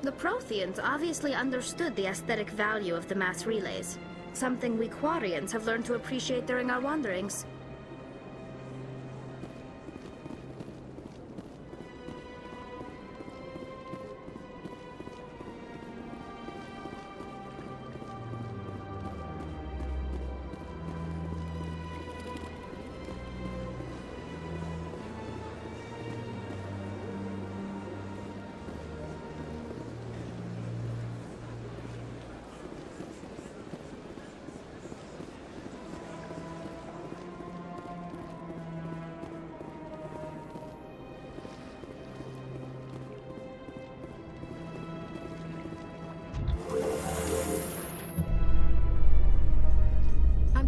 The Protheans obviously understood the aesthetic value of the mass relays, something we Quarians have learned to appreciate during our wanderings.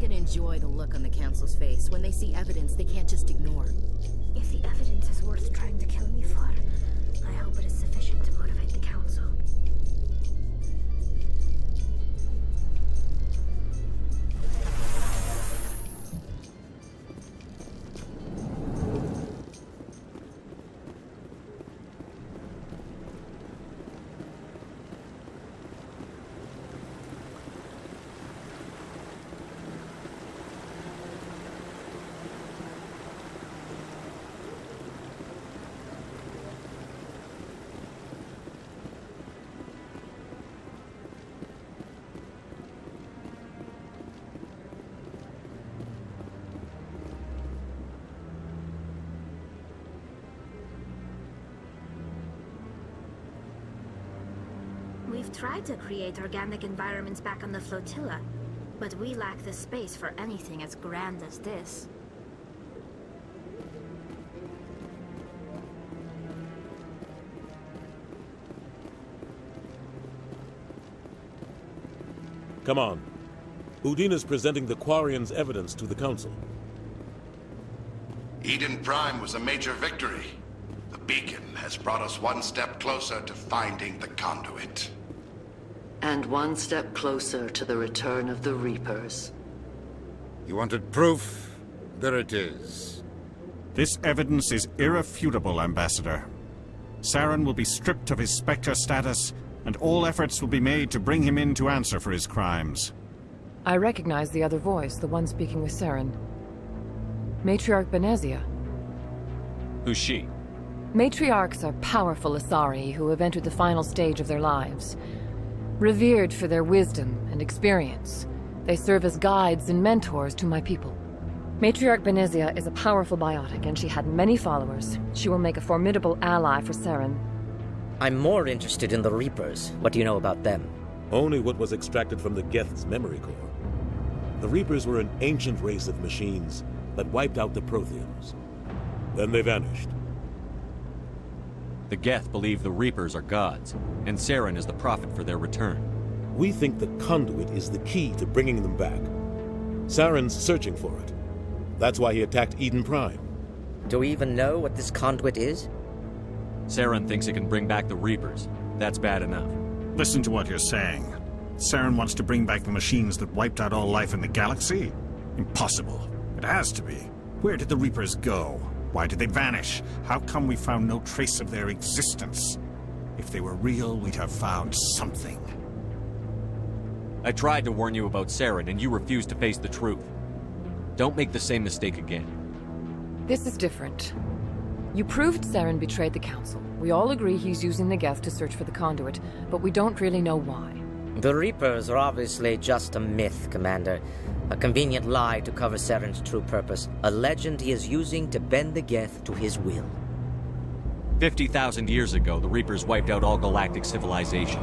Enjoy the look on the Council's face when they see evidence they can't just ignore. If the evidence is worth trying to kill me for, I hope it is sufficient to motivate the Council. We've tried to create organic environments back on the flotilla, but we lack the space for anything as grand as this. Come on. Udina's presenting the Quarians' evidence to the Council. Eden Prime was a major victory. The beacon has brought us one step closer to finding the conduit. And one step closer to the return of the Reapers. You wanted proof? There it is. This evidence is irrefutable, Ambassador. Saren will be stripped of his Spectre status, and all efforts will be made to bring him in to answer for his crimes. I recognize the other voice, the one speaking with Saren. Matriarch Benezia. Who's she? Matriarchs are powerful Asari who have entered the final stage of their lives. Revered for their wisdom and experience, they serve as guides and mentors to my people. Matriarch Benezia is a powerful biotic, and she had many followers. She will make a formidable ally for Saren. I'm more interested in the Reapers. What do you know about them? Only what was extracted from the Geth's memory core. The Reapers were an ancient race of machines that wiped out the Protheans. Then they vanished. The Geth believe the Reapers are gods, and Saren is the prophet for their return. We think the conduit is the key to bringing them back. Saren's searching for it. That's why he attacked Eden Prime. Do we even know what this conduit is? Saren thinks it can bring back the Reapers. That's bad enough. Listen to what you're saying. Saren wants to bring back the machines that wiped out all life in the galaxy? Impossible. It has to be. Where did the Reapers go? Why did they vanish? How come we found no trace of their existence? If they were real, we'd have found something. I tried to warn you about Saren, and you refused to face the truth. Don't make the same mistake again. This is different. You proved Saren betrayed the Council. We all agree he's using the Geth to search for the conduit, but we don't really know why. The Reapers are obviously just a myth, Commander. A convenient lie to cover Saren's true purpose. A legend he is using to bend the Geth to his will. 50,000 years ago, the Reapers wiped out all galactic civilization.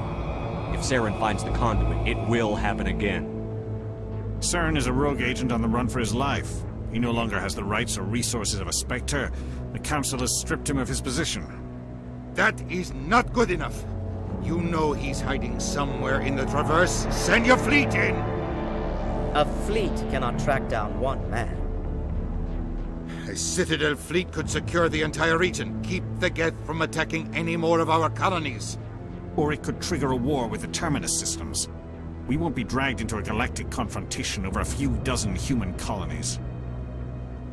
If Saren finds the conduit, it will happen again. Saren is a rogue agent on the run for his life. He no longer has the rights or resources of a Spectre. The Council has stripped him of his position. That is not good enough. You know he's hiding somewhere in the Traverse. Send your fleet in! A fleet cannot track down one man. A Citadel fleet could secure the entire region, keep the Geth from attacking any more of our colonies. Or it could trigger a war with the Terminus systems. We won't be dragged into a galactic confrontation over a few dozen human colonies.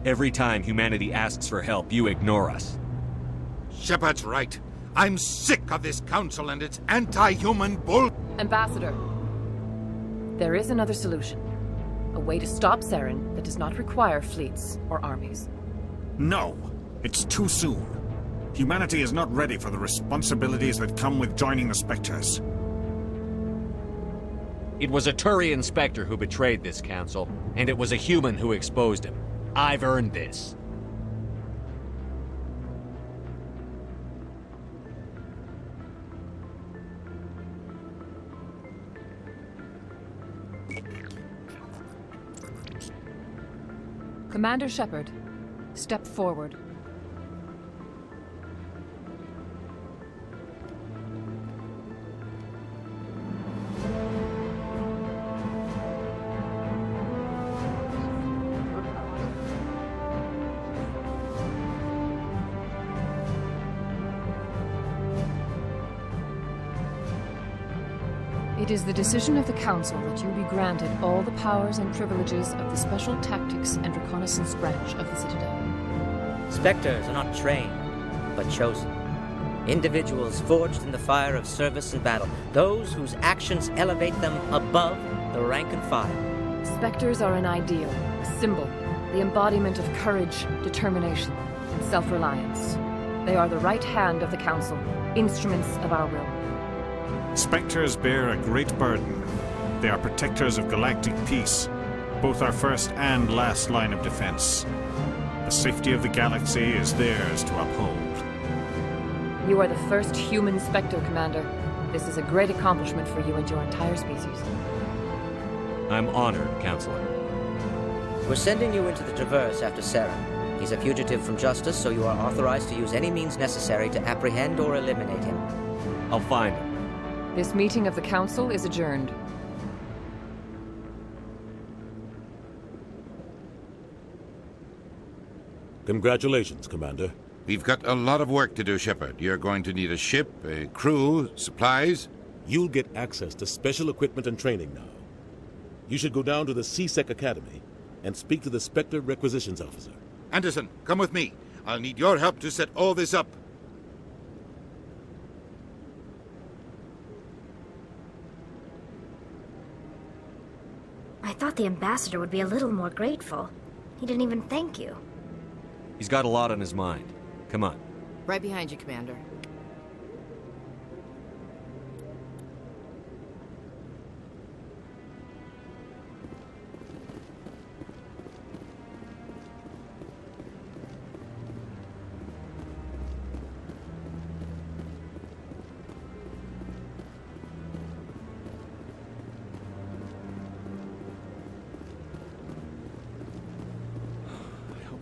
Every time humanity asks for help, you ignore us. Shepard's right. I'm sick of this council and its anti-human bull... Ambassador, there is another solution. A way to stop Saren that does not require fleets or armies. No! It's too soon. Humanity is not ready for the responsibilities that come with joining the Spectres. It was a Turian Spectre who betrayed this council, and it was a human who exposed him. I've earned this. Commander Shepard, step forward. It is the decision of the Council that you be granted all the powers and privileges of the Special Tactics and Reconnaissance Branch of the Citadel. Spectres are not trained, but chosen. Individuals forged in the fire of service and battle. Those whose actions elevate them above the rank and file. Spectres are an ideal, a symbol, the embodiment of courage, determination, and self-reliance. They are the right hand of the Council, instruments of our will. Spectres bear a great burden. They are protectors of galactic peace, both our first and last line of defense. The safety of the galaxy is theirs to uphold. You are the first human Spectre, Commander. This is a great accomplishment for you and your entire species. I'm honored, Counselor. We're sending you into the Traverse after Saren. He's a fugitive from justice, so you are authorized to use any means necessary to apprehend or eliminate him. I'll find him. This meeting of the Council is adjourned. Congratulations, Commander. We've got a lot of work to do, Shepard. You're going to need a ship, a crew, supplies. You'll get access to special equipment and training now. You should go down to the C-Sec Academy and speak to the Spectre Requisitions Officer. Anderson, come with me. I'll need your help to set all this up. I thought the ambassador would be a little more grateful. He didn't even thank you. He's got a lot on his mind. Come on. Right behind you, Commander.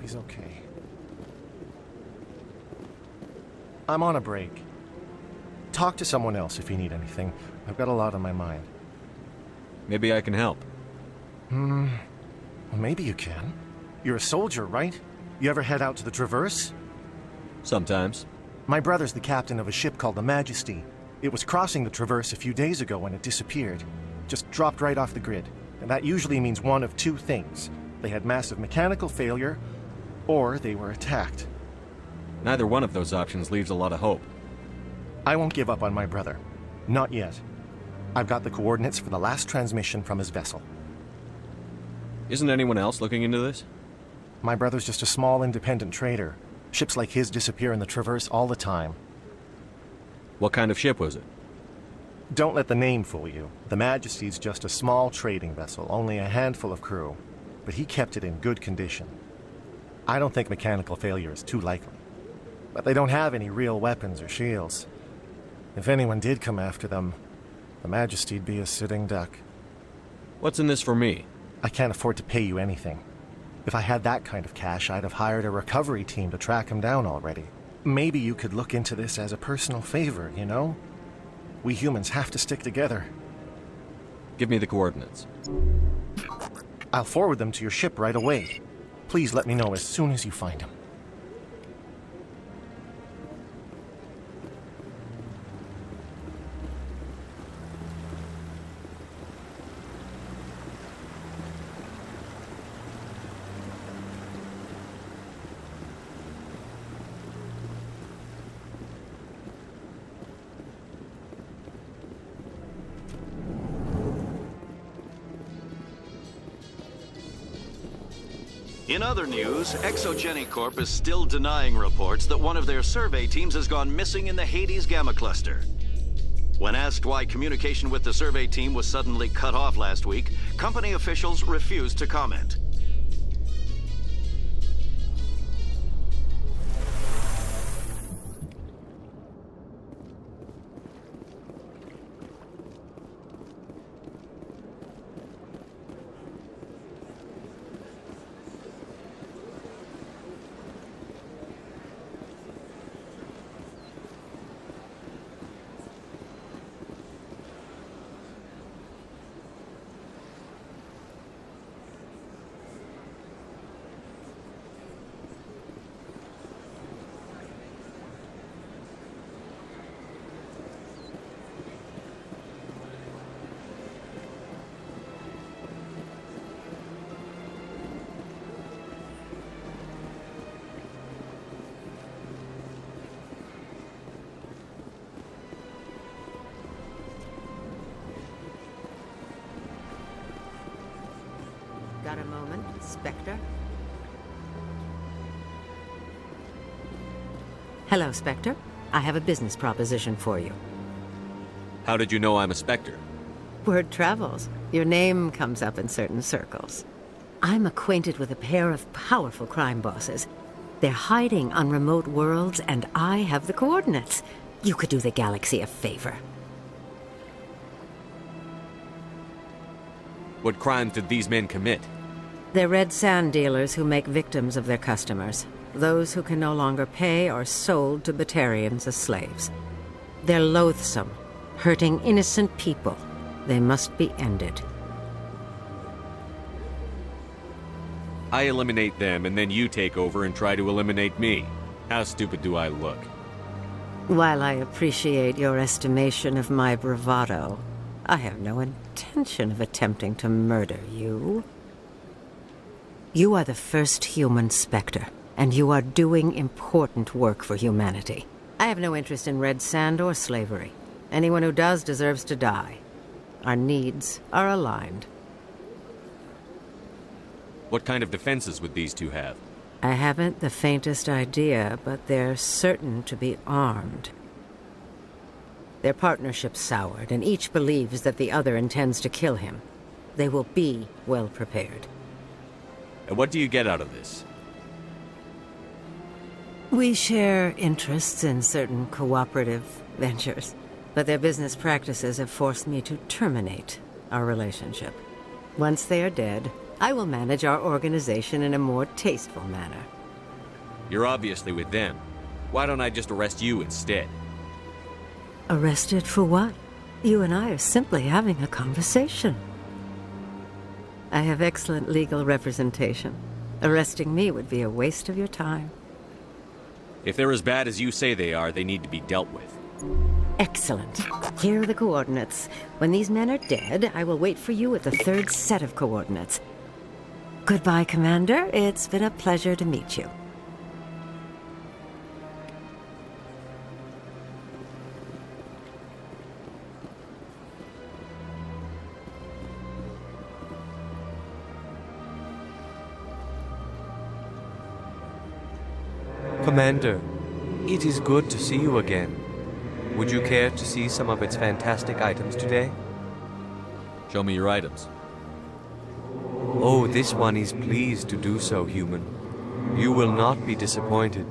He's okay. I'm on a break. Talk to someone else if you need anything. I've got a lot on my mind. Maybe I can help. Well, maybe you can. You're a soldier, right? You ever head out to the Traverse? Sometimes. My brother's the captain of a ship called the Majesty. It was crossing the Traverse a few days ago when it disappeared. Just dropped right off the grid. And that usually means one of two things. They had massive mechanical failure, or they were attacked. Neither one of those options leaves a lot of hope. I won't give up on my brother. Not yet. I've got the coordinates for the last transmission from his vessel. Isn't anyone else looking into this? My brother's just a small independent trader. Ships like his disappear in the Traverse all the time. What kind of ship was it? Don't let the name fool you. The Majesty's just a small trading vessel, only a handful of crew. But he kept it in good condition. I don't think mechanical failure is too likely. But they don't have any real weapons or shields. If anyone did come after them, the Majesty'd be a sitting duck. What's in this for me? I can't afford to pay you anything. If I had that kind of cash, I'd have hired a recovery team to track him down already. Maybe you could look into this as a personal favor, you know? We humans have to stick together. Give me the coordinates. I'll forward them to your ship right away. Please let me know as soon as you find him. In other news, Exogeny Corp is still denying reports that one of their survey teams has gone missing in the Hades Gamma Cluster. When asked why communication with the survey team was suddenly cut off last week, company officials refused to comment. Got a moment, Spectre? Hello, Spectre. I have a business proposition for you. How did you know I'm a Spectre? Word travels. Your name comes up in certain circles. I'm acquainted with a pair of powerful crime bosses. They're hiding on remote worlds, and I have the coordinates. You could do the galaxy a favor. What crimes did these men commit? They're red sand dealers who make victims of their customers. Those who can no longer pay are sold to Batarians as slaves. They're loathsome, hurting innocent people. They must be ended. I eliminate them, and then you take over and try to eliminate me. How stupid do I look? While I appreciate your estimation of my bravado, I have no intention of attempting to murder you. You are the first human Spectre, and you are doing important work for humanity. I have no interest in red sand or slavery. Anyone who does deserves to die. Our needs are aligned. What kind of defenses would these two have? I haven't the faintest idea, but they're certain to be armed. Their partnership's soured, and each believes that the other intends to kill him. They will be well prepared. And what do you get out of this? We share interests in certain cooperative ventures, but their business practices have forced me to terminate our relationship. Once they are dead, I will manage our organization in a more tasteful manner. You're obviously with them. Why don't I just arrest you instead? Arrested for what? You and I are simply having a conversation. I have excellent legal representation. Arresting me would be a waste of your time. If they're as bad as you say they are, they need to be dealt with. Excellent. Here are the coordinates. When these men are dead, I will wait for you at the third set of coordinates. Goodbye, Commander. It's been a pleasure to meet you. Commander, it is good to see you again. Would you care to see some of its fantastic items today? Show me your items. Oh, this one is pleased to do so, human. You will not be disappointed.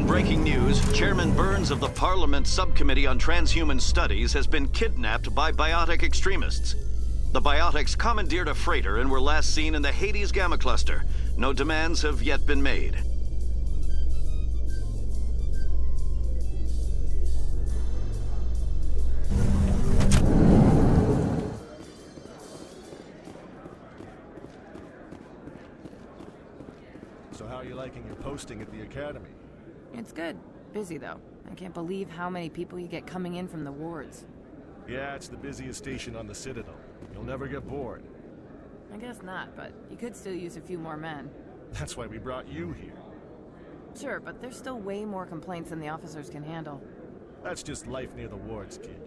In breaking news, Chairman Burns of the Parliament Subcommittee on Transhuman Studies has been kidnapped by biotic extremists. The biotics commandeered a freighter and were last seen in the Hades Gamma Cluster. No demands have yet been made. So how are you liking your posting at the Academy? It's good. Busy, though. I can't believe how many people you get coming in from the wards. Yeah, it's the busiest station on the Citadel. You'll never get bored. I guess not, but you could still use a few more men. That's why we brought you here. Sure, but there's still way more complaints than the officers can handle. That's just life near the wards, kid.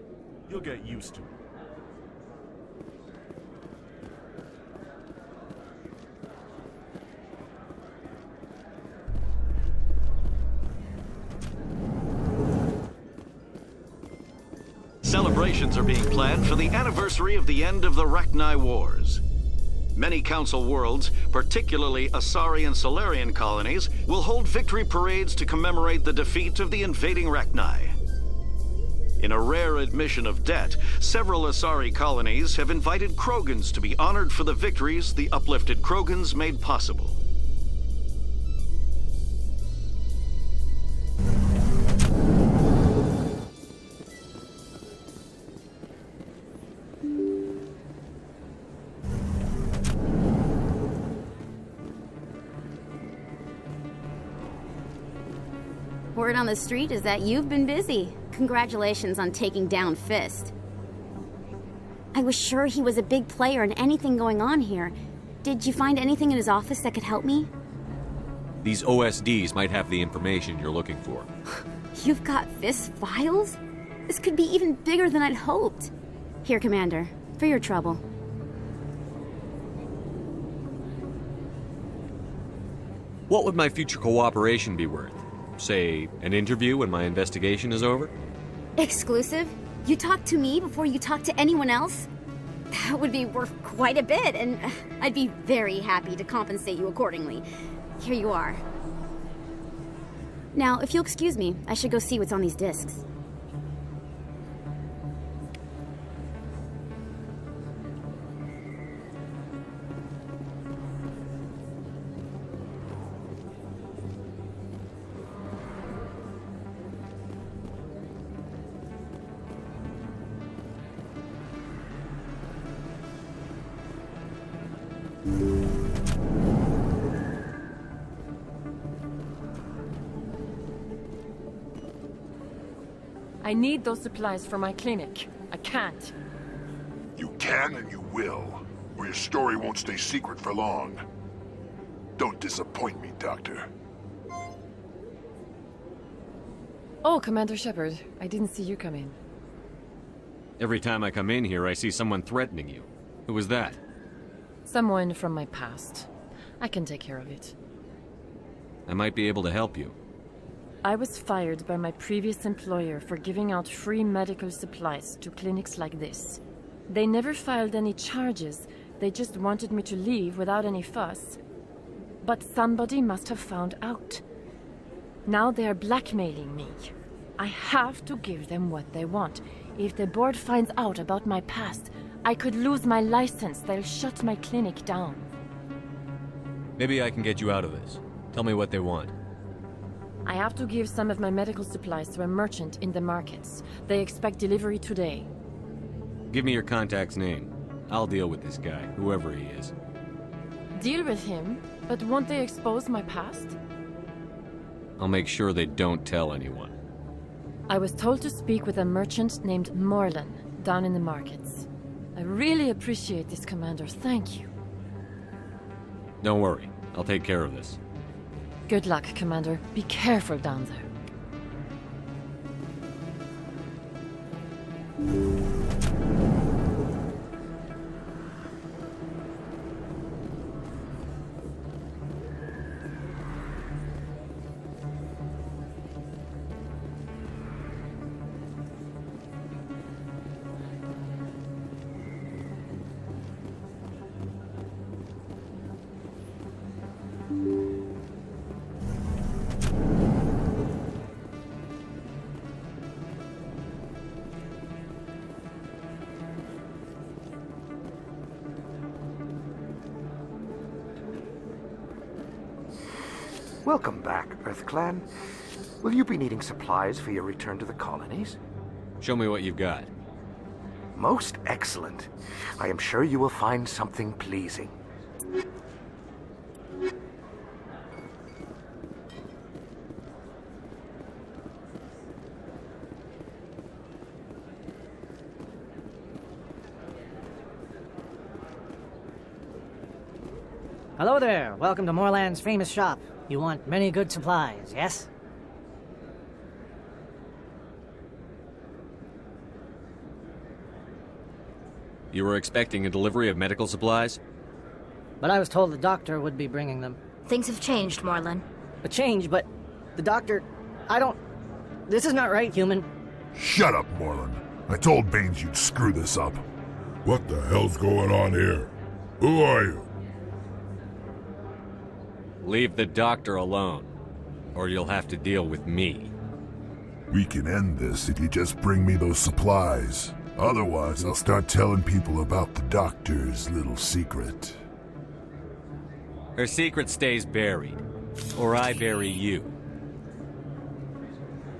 You'll get used to it. Celebrations are being planned for the anniversary of the end of the Rachni Wars. Many Council worlds, particularly Asari and Solarian colonies, will hold victory parades to commemorate the defeat of the invading Rachni. In a rare admission of debt, several Asari colonies have invited Krogans to be honored for the victories the uplifted Krogans made possible. Word on the street is that you've been busy. Congratulations on taking down Fist. I was sure he was a big player in anything going on here. Did you find anything in his office that could help me? These OSDs might have the information you're looking for. You've got Fist files? This could be even bigger than I'd hoped. Here, Commander, for your trouble. What would my future cooperation be worth? Say, an interview when my investigation is over? Exclusive? You talk to me before you talk to anyone else? That would be worth quite a bit, and I'd be very happy to compensate you accordingly. Here you are. Now, if you'll excuse me, I should go see what's on these discs. I need those supplies for my clinic. I can't. You can and you will, or your story won't stay secret for long. Don't disappoint me, Doctor. Oh, Commander Shepard. I didn't see you come in. Every time I come in here, I see someone threatening you. Who was that? Someone from my past. I can take care of it. I might be able to help you. I was fired by my previous employer for giving out free medical supplies to clinics like this. They never filed any charges. They just wanted me to leave without any fuss. But somebody must have found out. Now they are blackmailing me. I have to give them what they want. If the board finds out about my past, I could lose my license. They'll shut my clinic down. Maybe I can get you out of this. Tell me what they want. I have to give some of my medical supplies to a merchant in the markets. They expect delivery today. Give me your contact's name. I'll deal with this guy, whoever he is. Deal with him? But won't they expose my past? I'll make sure they don't tell anyone. I was told to speak with a merchant named Morlan down in the markets. I really appreciate this, Commander. Thank you. Don't worry. I'll take care of this. Good luck, Commander. Be careful down there. Welcome back, EarthClan. Will you be needing supplies for your return to the colonies? Show me what you've got. Most excellent. I am sure you will find something pleasing. Hello there. Welcome to Moorland's famous shop. You want many good supplies, yes? You were expecting a delivery of medical supplies? But I was told the doctor would be bringing them. Things have changed, Moorland. A change, but the doctor... I don't... This is not right, human. Shut up, Moreland. I told Baines you'd screw this up. What the hell's going on here? Who are you? Leave the doctor alone, or you'll have to deal with me. We can end this if you just bring me those supplies. Otherwise, I'll start telling people about the doctor's little secret. Her secret stays buried, or I bury you.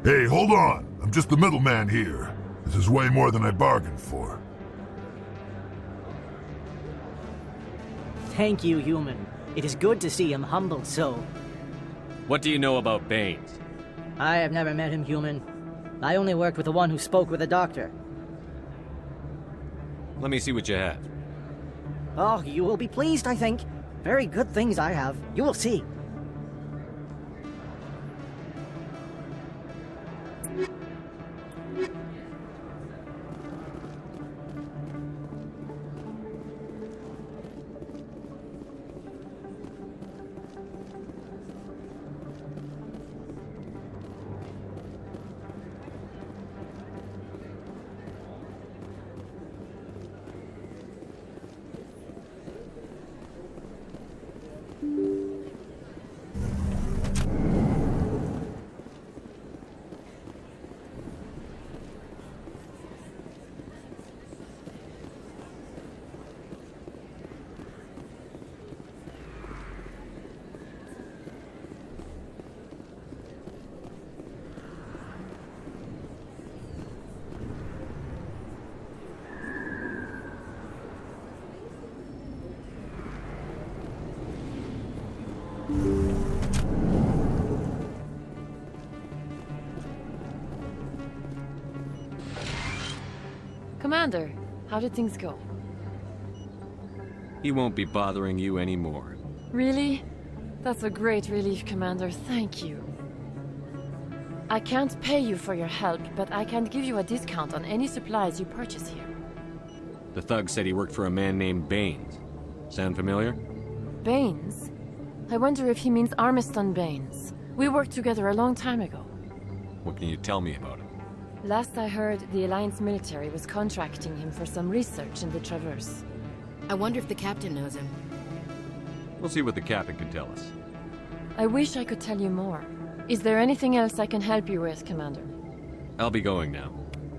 Hey, hold on! I'm just the middleman here. This is way more than I bargained for. Thank you, human. It is good to see him humbled so. What do you know about Baines? I have never met him, human. I only worked with the one who spoke with the doctor. Let me see what you have. Oh, you will be pleased, I think. Very good things I have. You will see. Commander, how did things go? He won't be bothering you anymore. Really? That's a great relief, Commander. Thank you. I can't pay you for your help, but I can give you a discount on any supplies you purchase here. The thug said he worked for a man named Baines. Sound familiar? Baines? I wonder if he means Armiston Baines. We worked together a long time ago. What can you tell me about him? Last I heard, the Alliance military was contracting him for some research in the Traverse. I wonder if the captain knows him. We'll see what the captain can tell us. I wish I could tell you more. Is there anything else I can help you with, Commander? I'll be going now.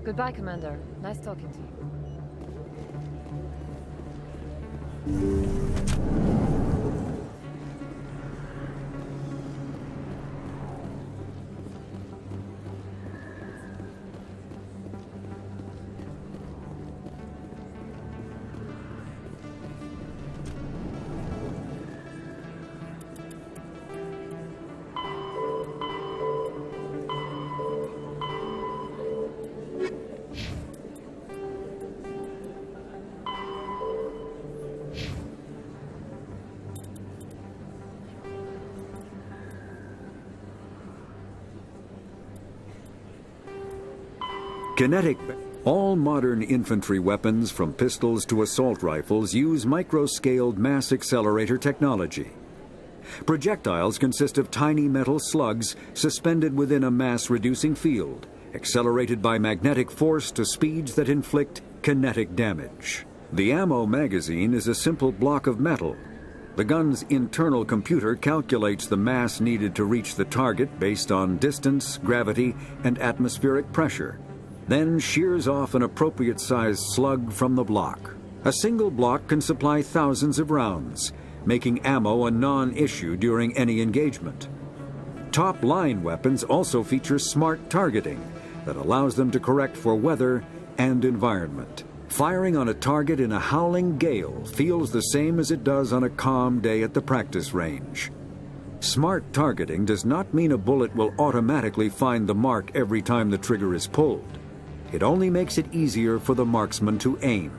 Goodbye, Commander. Nice talking to you. Kinetic. All modern infantry weapons, from pistols to assault rifles, use micro-scaled mass accelerator technology. Projectiles consist of tiny metal slugs suspended within a mass-reducing field, accelerated by magnetic force to speeds that inflict kinetic damage. The ammo magazine is a simple block of metal. The gun's internal computer calculates the mass needed to reach the target based on distance, gravity, and atmospheric pressure, then shears off an appropriate-sized slug from the block. A single block can supply thousands of rounds, making ammo a non-issue during any engagement. Top-line weapons also feature smart targeting that allows them to correct for weather and environment. Firing on a target in a howling gale feels the same as it does on a calm day at the practice range. Smart targeting does not mean a bullet will automatically find the mark every time the trigger is pulled. It only makes it easier for the marksman to aim.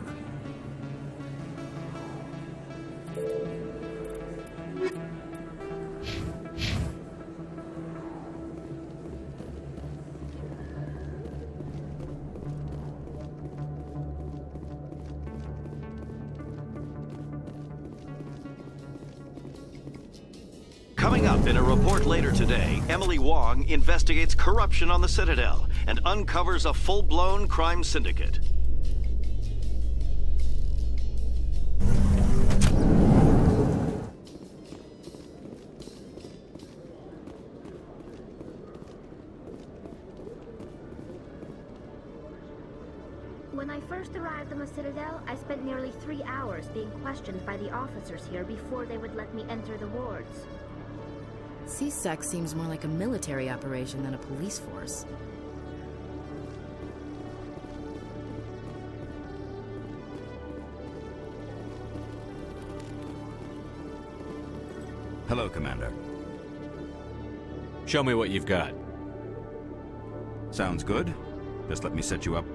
Coming up in a report later today, Emily Wong investigates corruption on the Citadel and uncovers a full-blown crime syndicate. When I first arrived on the Citadel, I spent nearly 3 hours being questioned by the officers here before they would let me enter the wards. CSEC seems more like a military operation than a police force. Hello, Commander. Show me what you've got. Sounds good. Just let me set you up.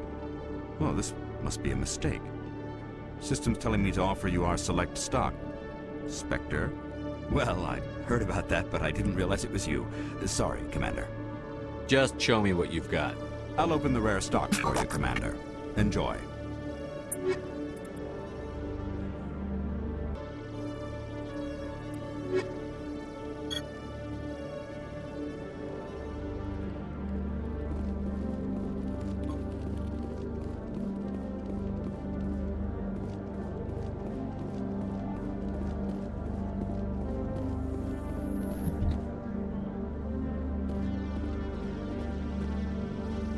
Oh, this must be a mistake. System's telling me to offer you our select stock. Spectre? Well, I heard about that, but I didn't realize it was you. Sorry, Commander. Just show me what you've got. I'll open the rare stock for you, Commander. Enjoy.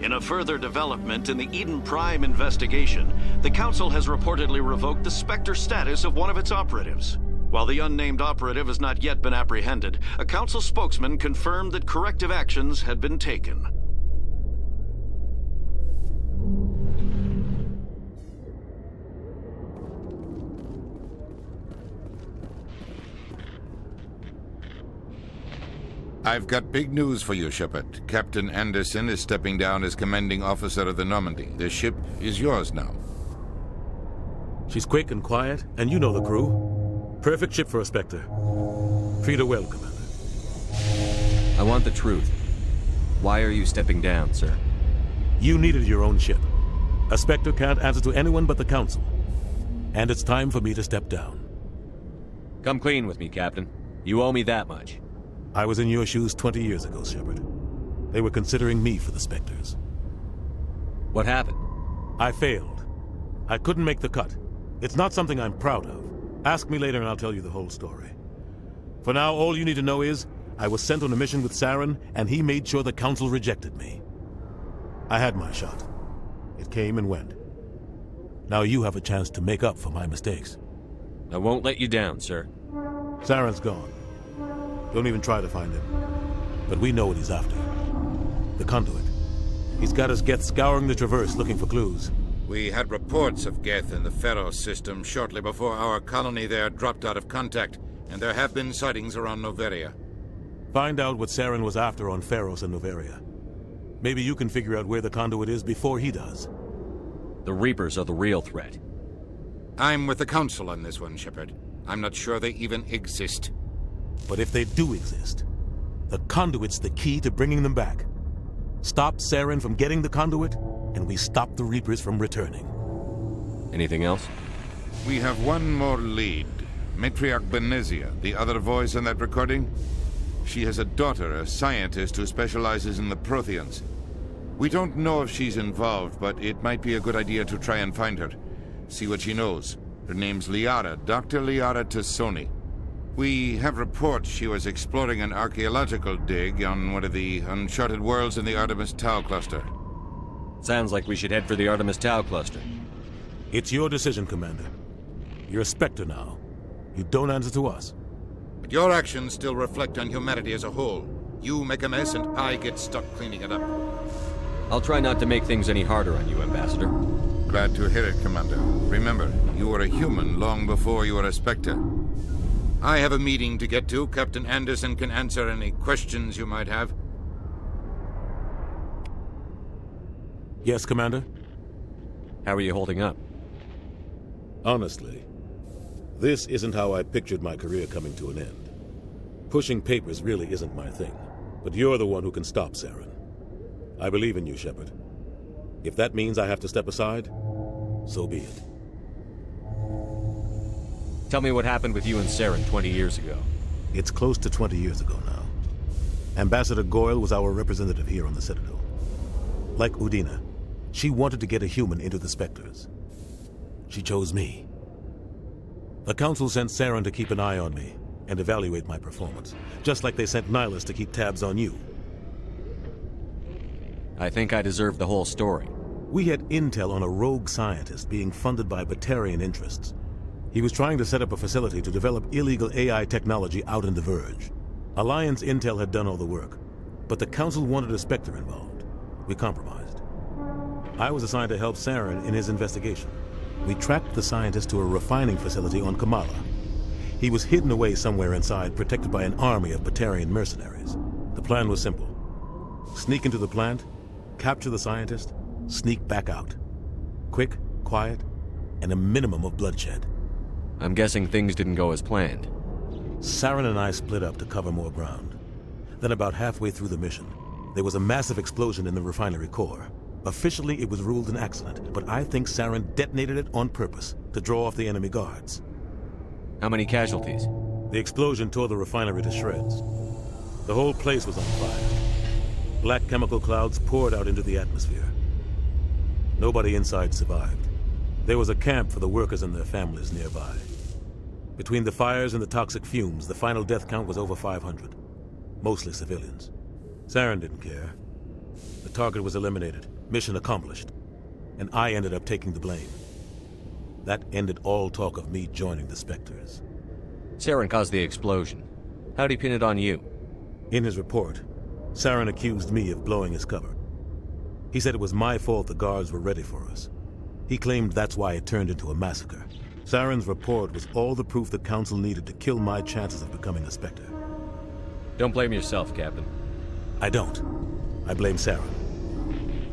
In a further development in the Eden Prime investigation, the Council has reportedly revoked the Spectre status of one of its operatives. While the unnamed operative has not yet been apprehended, a Council spokesman confirmed that corrective actions had been taken. I've got big news for you, Shepard. Captain Anderson is stepping down as commanding officer of the Normandy. The ship is yours now. She's quick and quiet, and you know the crew. Perfect ship for a Spectre. Treat her well, Commander. I want the truth. Why are you stepping down, sir? You needed your own ship. A Spectre can't answer to anyone but the Council. And it's time for me to step down. Come clean with me, Captain. You owe me that much. I was in your shoes 20 years ago, Shepard. They were considering me for the Spectres. What happened? I failed. I couldn't make the cut. It's not something I'm proud of. Ask me later and I'll tell you the whole story. For now, all you need to know is, I was sent on a mission with Saren, and he made sure the Council rejected me. I had my shot. It came and went. Now you have a chance to make up for my mistakes. I won't let you down, sir. Saren's gone. Don't even try to find him. But we know what he's after. The conduit. He's got his Geth scouring the Traverse looking for clues. We had reports of Geth in the Pharos system shortly before our colony there dropped out of contact, and there have been sightings around Noveria. Find out what Saren was after on Pharos and Noveria. Maybe you can figure out where the conduit is before he does. The Reapers are the real threat. I'm with the Council on this one, Shepard. I'm not sure they even exist. But if they do exist, the conduit's the key to bringing them back. Stop Saren from getting the conduit, and we stop the Reapers from returning. Anything else? We have one more lead. Matriarch Benezia, the other voice in that recording. She has a daughter, a scientist who specializes in the Protheans. We don't know if she's involved, but it might be a good idea to try and find her. See what she knows. Her name's Liara, Dr. Liara Tassoni. We have reports she was exploring an archaeological dig on one of the uncharted worlds in the Artemis Tau cluster. Sounds like we should head for the Artemis Tau cluster. It's your decision, Commander. You're a Spectre now. You don't answer to us. But your actions still reflect on humanity as a whole. You make a mess and I get stuck cleaning it up. I'll try not to make things any harder on you, Ambassador. Glad to hear it, Commander. Remember, you were a human long before you were a Spectre. I have a meeting to get to. Captain Anderson can answer any questions you might have. Yes, Commander? How are you holding up? Honestly, this isn't how I pictured my career coming to an end. Pushing papers really isn't my thing, but you're the one who can stop Saren. I believe in you, Shepard. If that means I have to step aside, so be it. Tell me what happened with you and Saren 20 years ago. It's close to 20 years ago now. Ambassador Goyle was our representative here on the Citadel. Like Udina, she wanted to get a human into the Spectres. She chose me. The Council sent Saren to keep an eye on me and evaluate my performance, just like they sent Nihilus to keep tabs on you. I think I deserve the whole story. We had intel on a rogue scientist being funded by Batarian interests. He was trying to set up a facility to develop illegal AI technology out in the Verge. Alliance intel had done all the work, but the Council wanted a Spectre involved. We compromised. I was assigned to help Saren in his investigation. We tracked the scientist to a refining facility on Kamala. He was hidden away somewhere inside, protected by an army of Batarian mercenaries. The plan was simple. Sneak into the plant, capture the scientist, sneak back out. Quick, quiet, and a minimum of bloodshed. I'm guessing things didn't go as planned. Saren and I split up to cover more ground. Then about halfway through the mission, there was a massive explosion in the refinery core. Officially, it was ruled an accident, but I think Saren detonated it on purpose to draw off the enemy guards. How many casualties? The explosion tore the refinery to shreds. The whole place was on fire. Black chemical clouds poured out into the atmosphere. Nobody inside survived. There was a camp for the workers and their families nearby. Between the fires and the toxic fumes, the final death count was over 500. Mostly civilians. Saren didn't care. The target was eliminated. Mission accomplished. And I ended up taking the blame. That ended all talk of me joining the Spectres. Saren caused the explosion. How'd he pin it on you? In his report, Saren accused me of blowing his cover. He said it was my fault the guards were ready for us. He claimed that's why it turned into a massacre. Saren's report was all the proof the Council needed to kill my chances of becoming a Spectre. Don't blame yourself, Captain. I don't. I blame Saren.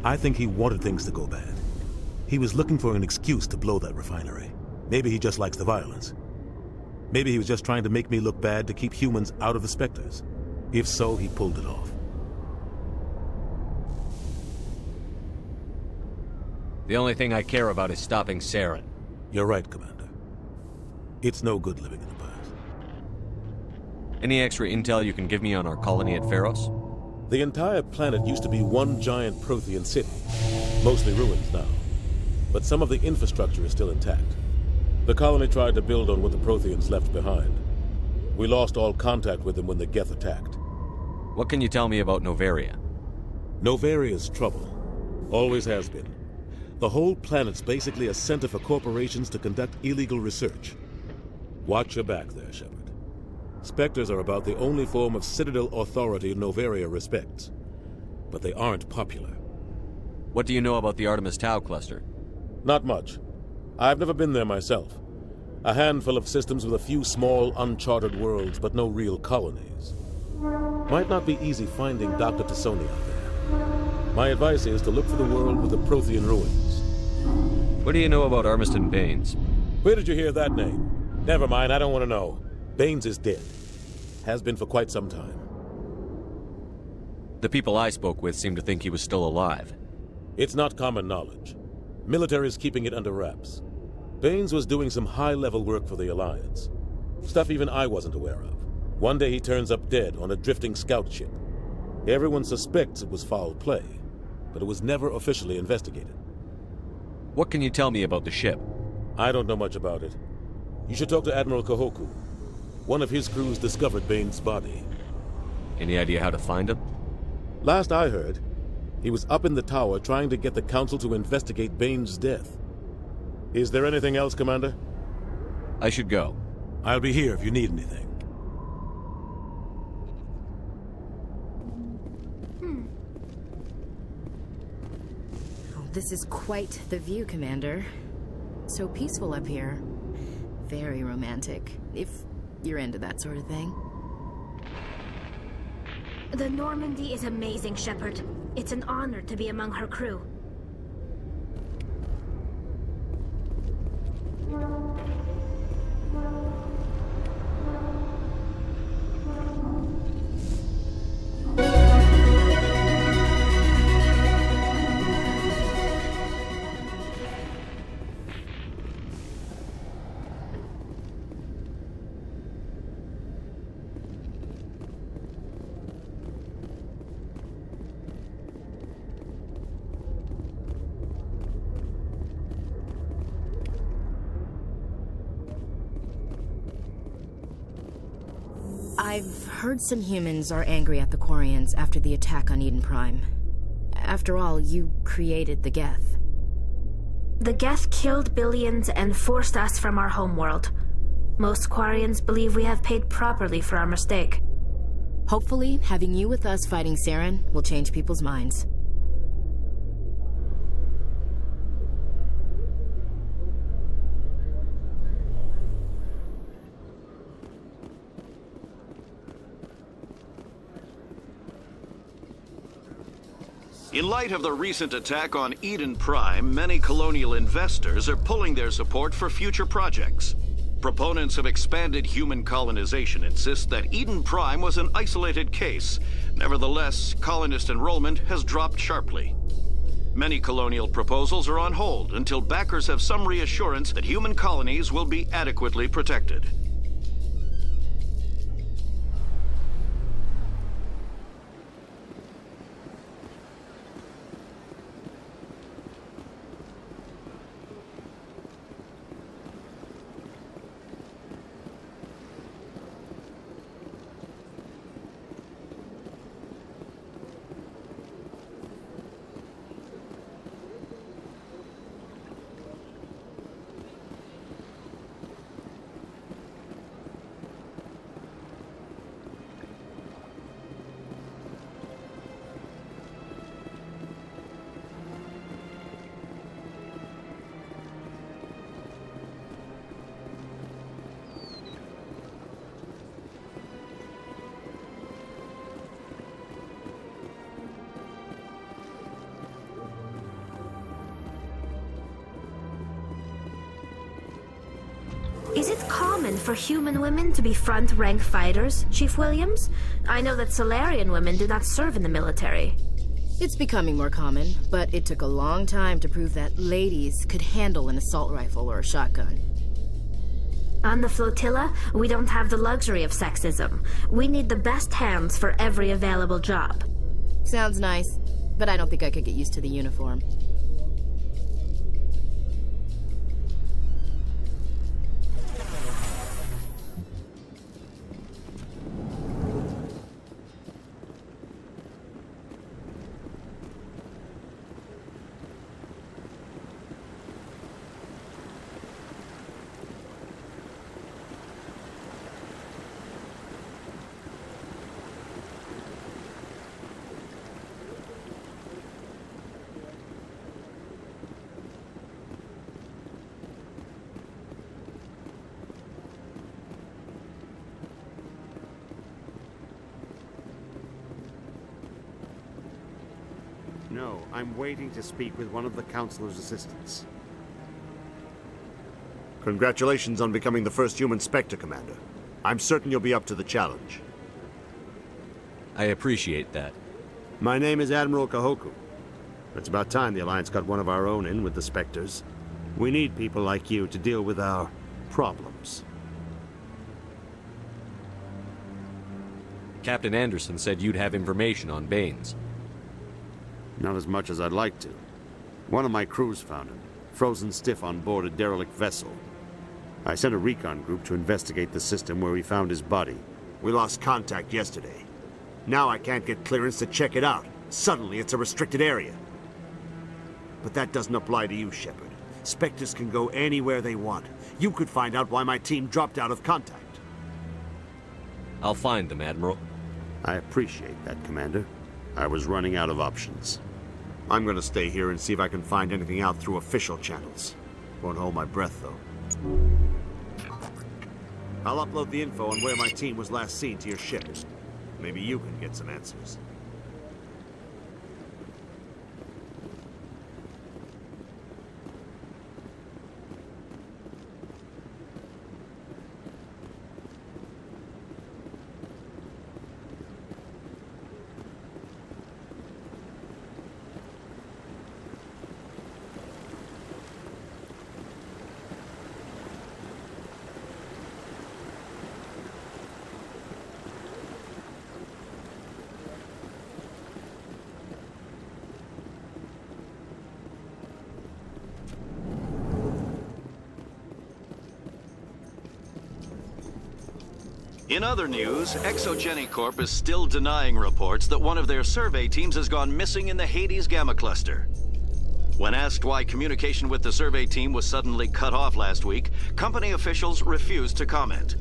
I think he wanted things to go bad. He was looking for an excuse to blow that refinery. Maybe he just likes the violence. Maybe he was just trying to make me look bad to keep humans out of the Spectres. If so, he pulled it off. The only thing I care about is stopping Saren. You're right, Commander. It's no good living in the past. Any extra intel you can give me on our colony at Pharos? The entire planet used to be one giant Prothean city. Mostly ruins now. But some of the infrastructure is still intact. The colony tried to build on what the Protheans left behind. We lost all contact with them when the Geth attacked. What can you tell me about Novaria? Novaria's trouble. Always has been. The whole planet's basically a center for corporations to conduct illegal research. Watch your back there, Shepard. Spectres are about the only form of Citadel authority Novaria respects. But they aren't popular. What do you know about the Artemis Tau cluster? Not much. I've never been there myself. A handful of systems with a few small, uncharted worlds, but no real colonies. Might not be easy finding Dr. Tassoni out there. My advice is to look for the world with the Prothean ruins. What do you know about Armiston Baines? Where did you hear that name? Never mind, I don't want to know. Baines is dead. Has been for quite some time. The people I spoke with seemed to think he was still alive. It's not common knowledge. Military's keeping it under wraps. Baines was doing some high-level work for the Alliance. Stuff even I wasn't aware of. One day he turns up dead on a drifting scout ship. Everyone suspects it was foul play, but it was never officially investigated. What can you tell me about the ship? I don't know much about it. You should talk to Admiral Kahoku. One of his crews discovered Baines' body. Any idea how to find him? Last I heard, he was up in the tower trying to get the Council to investigate Baines' death. Is there anything else, Commander? I should go. I'll be here if you need anything. This is quite the view, Commander. So peaceful up here. Very romantic, if you're into that sort of thing. The Normandy is amazing, Shepard. It's an honor to be among her crew. I've heard some humans are angry at the Quarians after the attack on Eden Prime. After all, you created the Geth. The Geth killed billions and forced us from our homeworld. Most Quarians believe we have paid properly for our mistake. Hopefully, having you with us fighting Saren will change people's minds. In light of the recent attack on Eden Prime, many colonial investors are pulling their support for future projects. Proponents of expanded human colonization insist that Eden Prime was an isolated case. Nevertheless, colonist enrollment has dropped sharply. Many colonial proposals are on hold until backers have some reassurance that human colonies will be adequately protected. Is it common for human women to be front-rank fighters, Chief Williams? I know that Solarian women do not serve in the military. It's becoming more common, but it took a long time to prove that ladies could handle an assault rifle or a shotgun. On the flotilla, we don't have the luxury of sexism. We need the best hands for every available job. Sounds nice, but I don't think I could get used to the uniform. No, I'm waiting to speak with one of the Councilor's assistants. Congratulations on becoming the first human Spectre, Commander. I'm certain you'll be up to the challenge. I appreciate that. My name is Admiral Kahoku. It's about time the Alliance got one of our own in with the Spectres. We need people like you to deal with our problems. Captain Anderson said you'd have information on Baines. Not as much as I'd like to. One of my crews found him, frozen stiff on board a derelict vessel. I sent a recon group to investigate the system where we found his body. We lost contact yesterday. Now I can't get clearance to check it out. Suddenly it's a restricted area. But that doesn't apply to you, Shepard. Spectres can go anywhere they want. You could find out why my team dropped out of contact. I'll find them, Admiral. I appreciate that, Commander. I was running out of options. I'm gonna stay here and see if I can find anything out through official channels. Won't hold my breath, though. I'll upload the info on where my team was last seen to your ship. Maybe you can get some answers. In other news, Exogeny Corp is still denying reports that one of their survey teams has gone missing in the Hades Gamma Cluster. When asked why communication with the survey team was suddenly cut off last week, company officials refused to comment.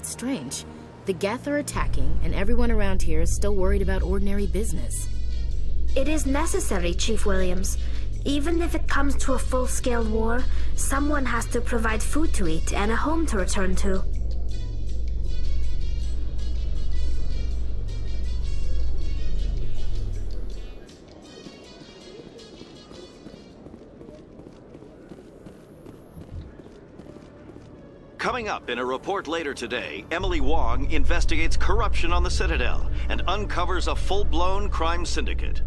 Strange. The Geth are attacking, and everyone around here is still worried about ordinary business. It is necessary, Chief Williams. Even if it comes to a full-scale war, someone has to provide food to eat and a home to return to. Coming up in a report later today, Emily Wong investigates corruption on the Citadel and uncovers a full-blown crime syndicate.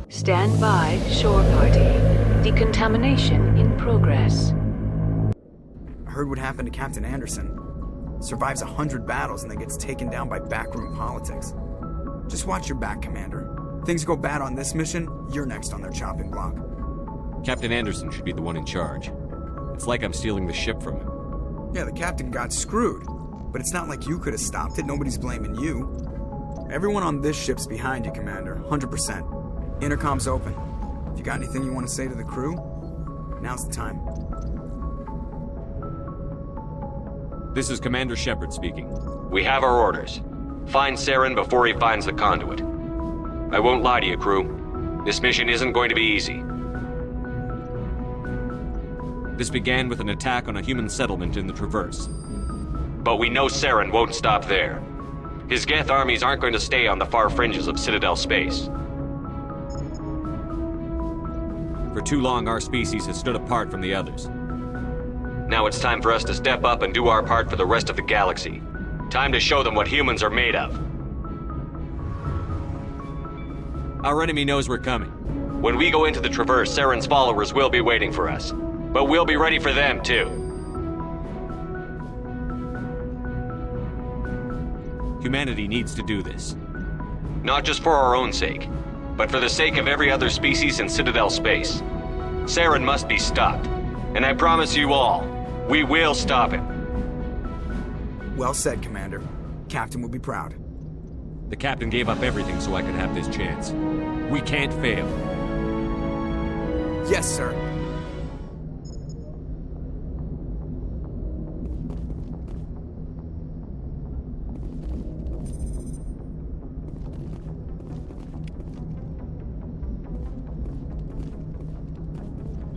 Stand by, shore party. Decontamination in progress. I heard what happened to Captain Anderson. Survives 100 battles and then gets taken down by backroom politics. Just watch your back, Commander. Things go bad on this mission, you're next on their chopping block. Captain Anderson should be the one in charge. It's like I'm stealing the ship from him. Yeah, the captain got screwed. But it's not like you could have stopped it. Nobody's blaming you. Everyone on this ship's behind you, Commander. 100%. Intercom's open. If you got anything you want to say to the crew, now's the time. This is Commander Shepard speaking. We have our orders. Find Saren before he finds the conduit. I won't lie to you, crew. This mission isn't going to be easy. This began with an attack on a human settlement in the Traverse. But we know Saren won't stop there. His Geth armies aren't going to stay on the far fringes of Citadel space. For too long, our species has stood apart from the others. Now it's time for us to step up and do our part for the rest of the galaxy. Time to show them what humans are made of. Our enemy knows we're coming. When we go into the Traverse, Saren's followers will be waiting for us. But we'll be ready for them, too. Humanity needs to do this. Not just for our own sake, but for the sake of every other species in Citadel space. Saren must be stopped. And I promise you all, we will stop him. Well said, Commander. Captain will be proud. The captain gave up everything so I could have this chance. We can't fail. Yes, sir.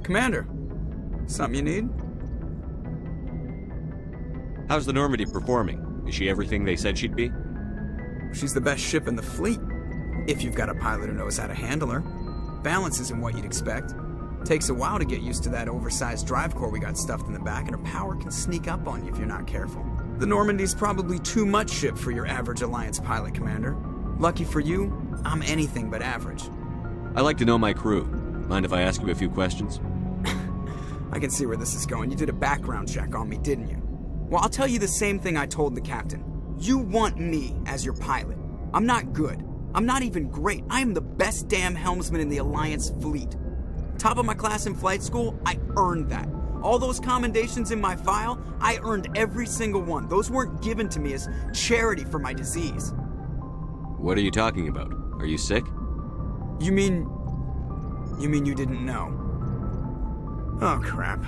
Commander, something you need? How's the Normandy performing? Is she everything they said she'd be? She's the best ship in the fleet, if you've got a pilot who knows how to handle her. Balance isn't what you'd expect. Takes a while to get used to that oversized drive core we got stuffed in the back, and her power can sneak up on you if you're not careful. The Normandy's probably too much ship for your average Alliance pilot, Commander. Lucky for you, I'm anything but average. I like to know my crew. Mind if I ask you a few questions? I can see where this is going. You did a background check on me, didn't you? Well, I'll tell you the same thing I told the captain. You want me as your pilot. I'm not good. I'm not even great. I am the best damn helmsman in the Alliance fleet. Top of my class in flight school, I earned that. All those commendations in my file, I earned every single one. Those weren't given to me as charity for my disease. What are you talking about? Are you sick? You mean you didn't know? Oh, crap.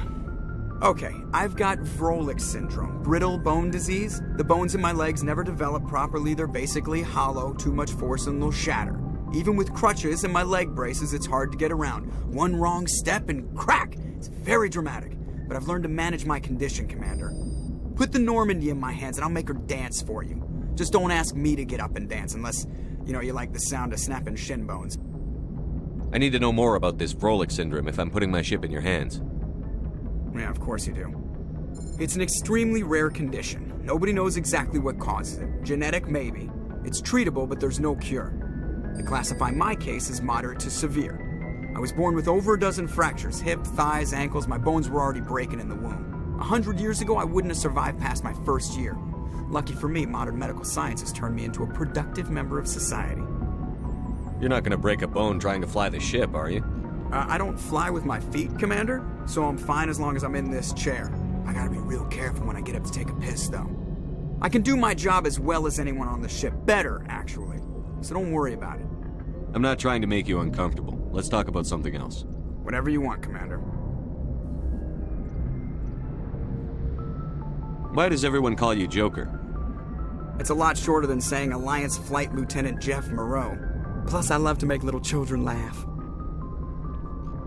Okay, I've got Vrolik syndrome, brittle bone disease. The bones in my legs never develop properly. They're basically hollow, too much force and they'll shatter. Even with crutches and my leg braces, it's hard to get around. One wrong step and crack! It's very dramatic. But I've learned to manage my condition, Commander. Put the Normandy in my hands and I'll make her dance for you. Just don't ask me to get up and dance unless, you like the sound of snapping shin bones. I need to know more about this Vrolik syndrome if I'm putting my ship in your hands. Yeah, of course you do. It's an extremely rare condition. Nobody knows exactly what causes it. Genetic, maybe. It's treatable, but there's no cure. They classify my case as moderate to severe. I was born with over a dozen fractures, hip, thighs, ankles. My bones were already breaking in the womb. 100 years ago, I wouldn't have survived past my first year. Lucky for me, modern medical science has turned me into a productive member of society. You're not going to break a bone trying to fly the ship, are you? I don't fly with my feet, Commander, so I'm fine as long as I'm in this chair. I gotta be real careful when I get up to take a piss, though. I can do my job as well as anyone on the ship. Better, actually. So don't worry about it. I'm not trying to make you uncomfortable. Let's talk about something else. Whatever you want, Commander. Why does everyone call you Joker? It's a lot shorter than saying Alliance Flight Lieutenant Jeff Moreau. Plus, I love to make little children laugh.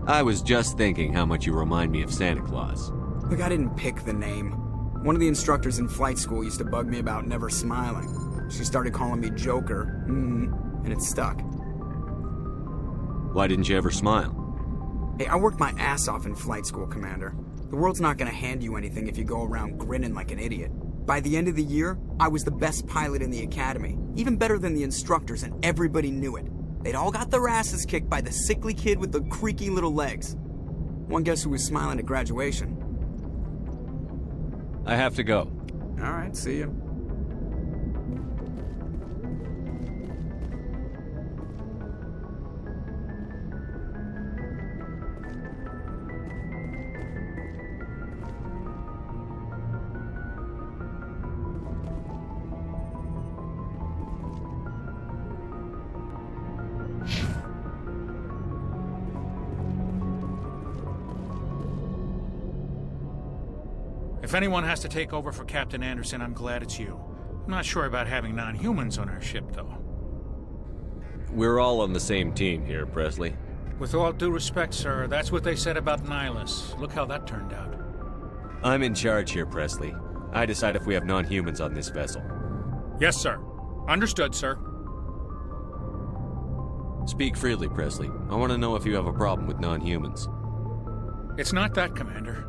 I was just thinking how much you remind me of Santa Claus. Look, I didn't pick the name. One of the instructors in flight school used to bug me about never smiling. She started calling me Joker, and it stuck. Why didn't you ever smile? Hey, I worked my ass off in flight school, Commander. The world's not gonna hand you anything if you go around grinning like an idiot. By the end of the year, I was the best pilot in the academy, even better than the instructors, and everybody knew it. They'd all got their asses kicked by the sickly kid with the creaky little legs. One guess who was smiling at graduation? I have to go. All right, see you. If anyone has to take over for Captain Anderson, I'm glad it's you. I'm not sure about having non-humans on our ship, though. We're all on the same team here, Presley. With all due respect, sir, that's what they said about Nihilus. Look how that turned out. I'm in charge here, Presley. I decide if we have non-humans on this vessel. Yes, sir. Understood, sir. Speak freely, Presley. I want to know if you have a problem with non-humans. It's not that, Commander.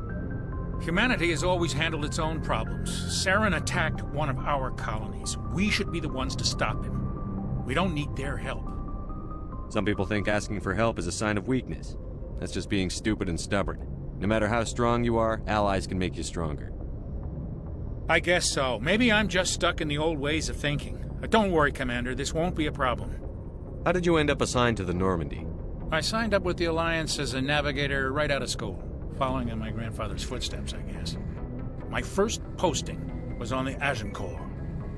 Humanity has always handled its own problems. Saren attacked one of our colonies. We should be the ones to stop him. We don't need their help. Some people think asking for help is a sign of weakness. That's just being stupid and stubborn. No matter how strong you are, allies can make you stronger. I guess so. Maybe I'm just stuck in the old ways of thinking. But don't worry, Commander. This won't be a problem. How did you end up assigned to the Normandy? I signed up with the Alliance as a navigator right out of school. Following in my grandfather's footsteps, I guess. My first posting was on the Agincourt.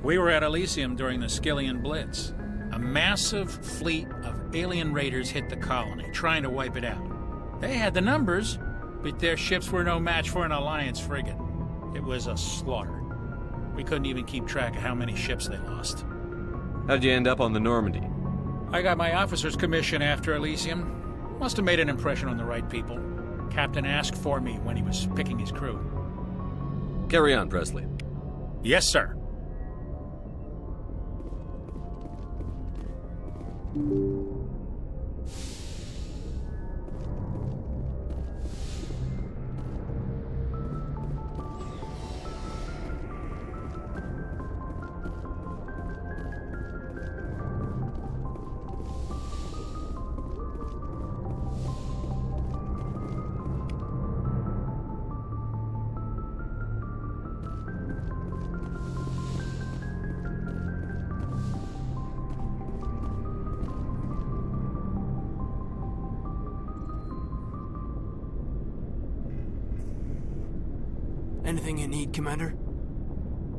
We were at Elysium during the Skillian Blitz. A massive fleet of alien raiders hit the colony, trying to wipe it out. They had the numbers, but their ships were no match for an Alliance frigate. It was a slaughter. We couldn't even keep track of how many ships they lost. How'd you end up on the Normandy? I got my officer's commission after Elysium. Must have made an impression on the right people. Captain asked for me when he was picking his crew. Carry on, Presley. Yes, sir. Anything you need, Commander?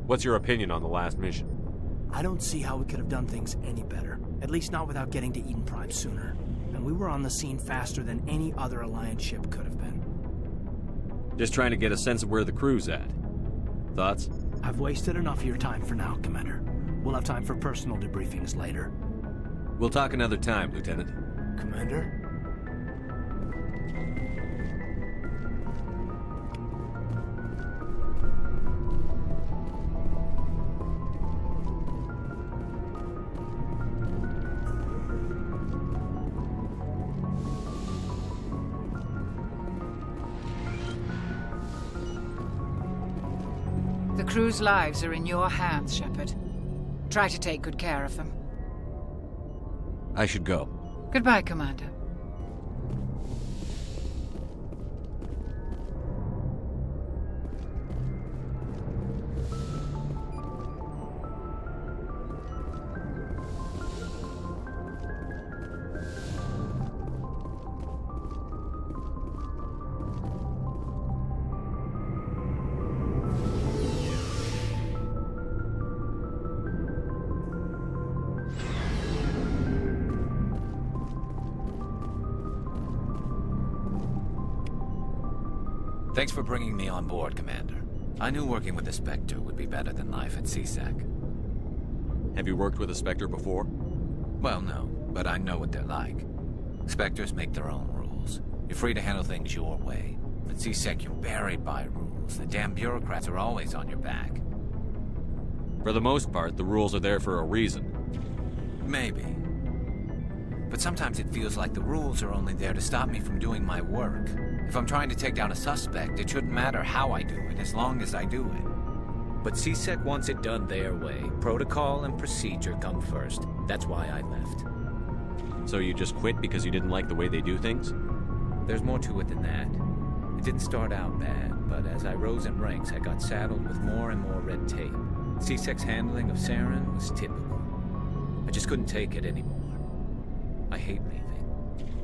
What's your opinion on the last mission? I don't see how we could have done things any better. At least not without getting to Eden Prime sooner. And we were on the scene faster than any other Alliance ship could have been. Just trying to get a sense of where the crew's at. Thoughts? I've wasted enough of your time for now, Commander. We'll have time for personal debriefings later. We'll talk another time, Lieutenant. Commander? The crew's lives are in your hands, Shepard. Try to take good care of them. I should go. Goodbye, Commander. Thanks for bringing me on board, Commander. I knew working with the Spectre would be better than life at CSEC. Have you worked with a Spectre before? Well, no, but I know what they're like. Spectres make their own rules. You're free to handle things your way. At CSEC, you're buried by rules. The damn bureaucrats are always on your back. For the most part, the rules are there for a reason. Maybe. But sometimes it feels like the rules are only there to stop me from doing my work. If I'm trying to take down a suspect, it shouldn't matter how I do it, as long as I do it. But CSEC wants it done their way. Protocol and procedure come first. That's why I left. So you just quit because you didn't like the way they do things? There's more to it than that. It didn't start out bad, but as I rose in ranks, I got saddled with more and more red tape. CSEC's handling of Saren was typical. I just couldn't take it anymore. I hate leaving.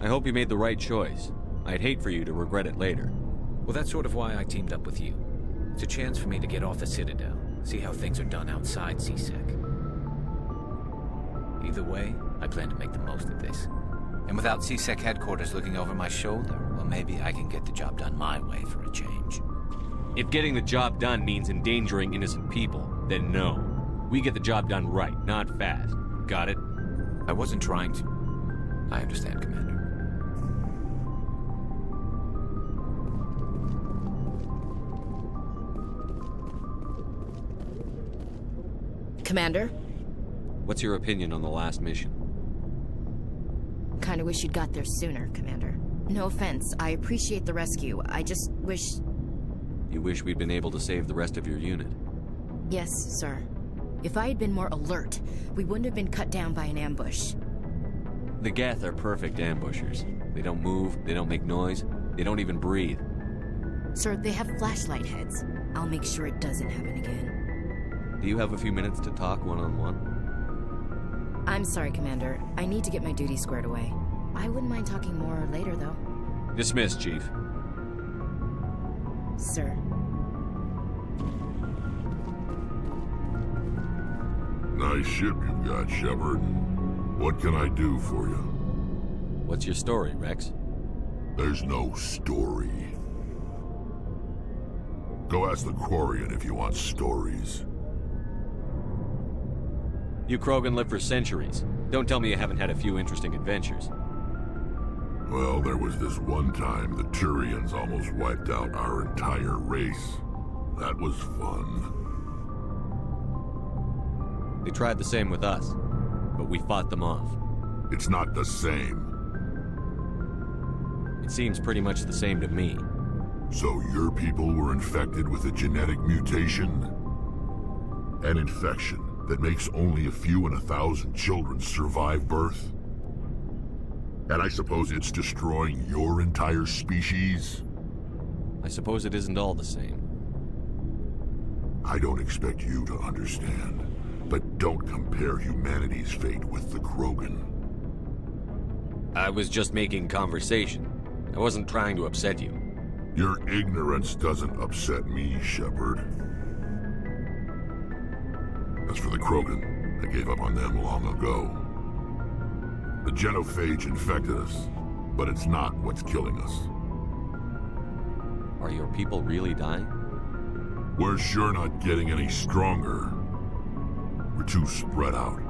I hope you made the right choice. I'd hate for you to regret it later. Well, that's sort of why I teamed up with you. It's a chance for me to get off the Citadel, see how things are done outside CSEC. Either way, I plan to make the most of this. And without CSEC headquarters looking over my shoulder, well, maybe I can get the job done my way for a change. If getting the job done means endangering innocent people, then no. We get the job done right, not fast. Got it? I wasn't trying to. I understand, Commander. Commander? What's your opinion on the last mission? Kinda wish you'd got there sooner, Commander. No offense, I appreciate the rescue. I just wish... You wish we'd been able to save the rest of your unit? Yes, sir. If I had been more alert, we wouldn't have been cut down by an ambush. The Geth are perfect ambushers. They don't move, they don't make noise, they don't even breathe. Sir, they have flashlight heads. I'll make sure it doesn't happen again. Do you have a few minutes to talk one-on-one? I'm sorry, Commander. I need to get my duty squared away. I wouldn't mind talking more later, though. Dismissed, Chief. Sir. Nice ship you've got, Shepard. What can I do for you? What's your story, Rex? There's no story. Go ask the Quarian if you want stories. You Krogan live for centuries. Don't tell me you haven't had a few interesting adventures. Well, there was this one time the Turians almost wiped out our entire race. That was fun. They tried the same with us, but we fought them off. It's not the same. It seems pretty much the same to me. So your people were infected with a genetic mutation? An infection that makes only a few in 1,000 children survive birth? And I suppose it's destroying your entire species? I suppose it isn't all the same. I don't expect you to understand, but don't compare humanity's fate with the Krogan. I was just making conversation. I wasn't trying to upset you. Your ignorance doesn't upset me, Shepard. As for the Krogan, I gave up on them long ago. The genophage infected us, but it's not what's killing us. Are your people really dying? We're sure not getting any stronger. We're too spread out.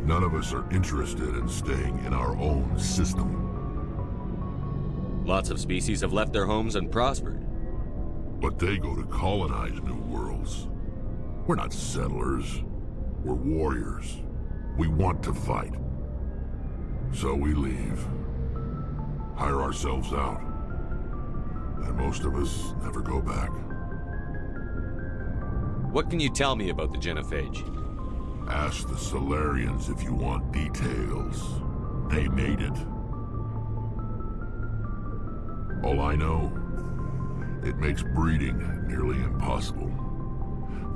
None of us are interested in staying in our own system. Lots of species have left their homes and prospered. But they go to colonize new worlds. We're not settlers. We're warriors. We want to fight. So we leave. Hire ourselves out. And most of us never go back. What can you tell me about the genophage? Ask the Solarians if you want details. They made it. All I know, it makes breeding nearly impossible.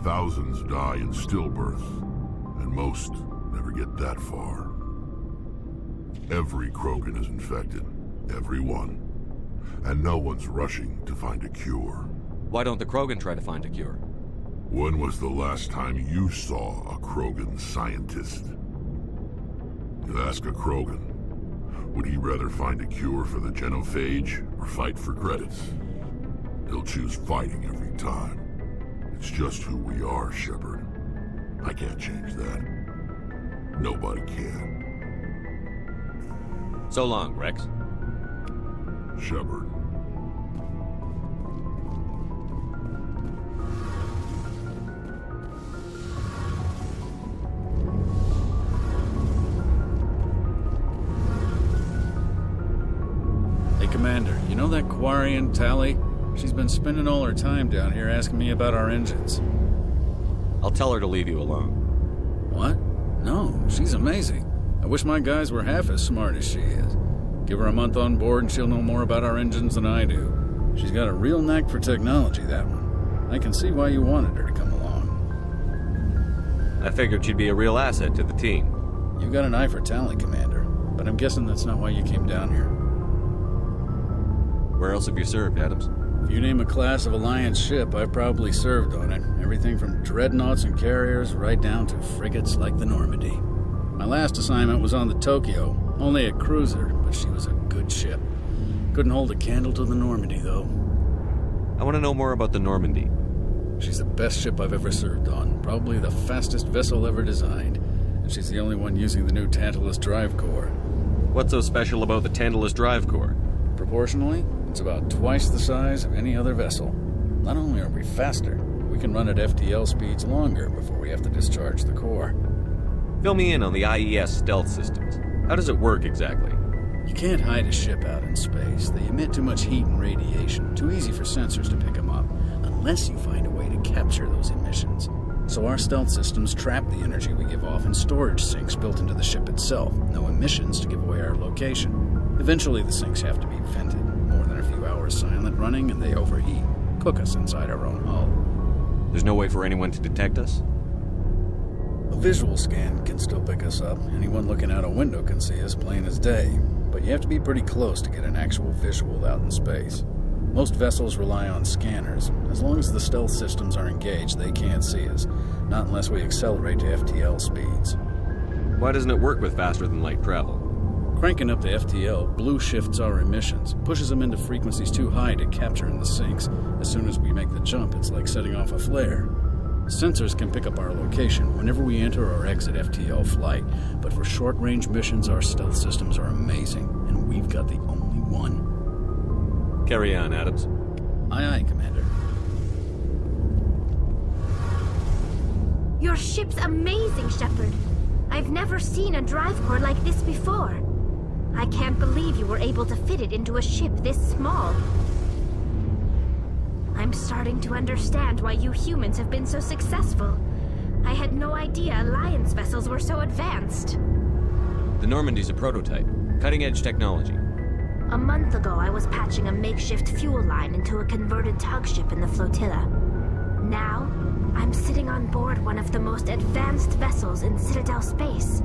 Thousands die in stillbirth, and most never get that far. Every Krogan is infected. Every one. And no one's rushing to find a cure. Why don't the Krogan try to find a cure? When was the last time you saw a Krogan scientist? You ask a Krogan, would he rather find a cure for the genophage or fight for credits? He'll choose fighting every time. It's just who we are, Shepard. I can't change that. Nobody can. So long, Rex. Shepard. Hey, Commander, you know that Quarian, Tally? She's been spending all her time down here asking me about our engines. I'll tell her to leave you alone. What? No, she's amazing. I wish my guys were half as smart as she is. Give her a month on board and she'll know more about our engines than I do. She's got a real knack for technology, that one. I can see why you wanted her to come along. I figured she'd be a real asset to the team. You got an eye for Tally, Commander, but I'm guessing that's not why you came down here. Where else have you served, Adams? If you name a class of Alliance ship, I've probably served on it. Everything from dreadnoughts and carriers right down to frigates like the Normandy. My last assignment was on the Tokyo, only a cruiser, but she was a good ship. Couldn't hold a candle to the Normandy, though. I want to know more about the Normandy. She's the best ship I've ever served on, probably the fastest vessel ever designed, and she's the only one using the new Tantalus drive core. What's so special about the Tantalus drive core? Proportionally, it's about twice the size of any other vessel. Not only are we faster, we can run at FTL speeds longer before we have to discharge the core. Fill me in on the IES stealth systems. How does it work exactly? You can't hide a ship out in space. They emit too much heat and radiation. Too easy for sensors to pick them up, unless you find a way to capture those emissions. So our stealth systems trap the energy we give off in storage sinks built into the ship itself. No emissions to give away our location. Eventually the sinks have to be vented. More than a few hours silent running and they overheat. Cook us inside our own hull. There's no way for anyone to detect us? A visual scan can still pick us up. Anyone looking out a window can see us plain as day. But you have to be pretty close to get an actual visual out in space. Most vessels rely on scanners. As long as the stealth systems are engaged, they can't see us. Not unless we accelerate to FTL speeds. Why doesn't it work with faster-than-light travel? Cranking up the FTL blue shifts our emissions, pushes them into frequencies too high to capture in the sinks. As soon as we make the jump, it's like setting off a flare. Sensors can pick up our location whenever we enter or exit FTL flight, but for short-range missions, our stealth systems are amazing, and we've got the only one. Carry on, Adams. Aye, aye, Commander. Your ship's amazing, Shepard. I've never seen a drive core like this before. I can't believe you were able to fit it into a ship this small. I'm starting to understand why you humans have been so successful. I had no idea Alliance vessels were so advanced. The Normandy's a prototype. Cutting-edge technology. A month ago, I was patching a makeshift fuel line into a converted tug ship in the flotilla. Now, I'm sitting on board one of the most advanced vessels in Citadel space.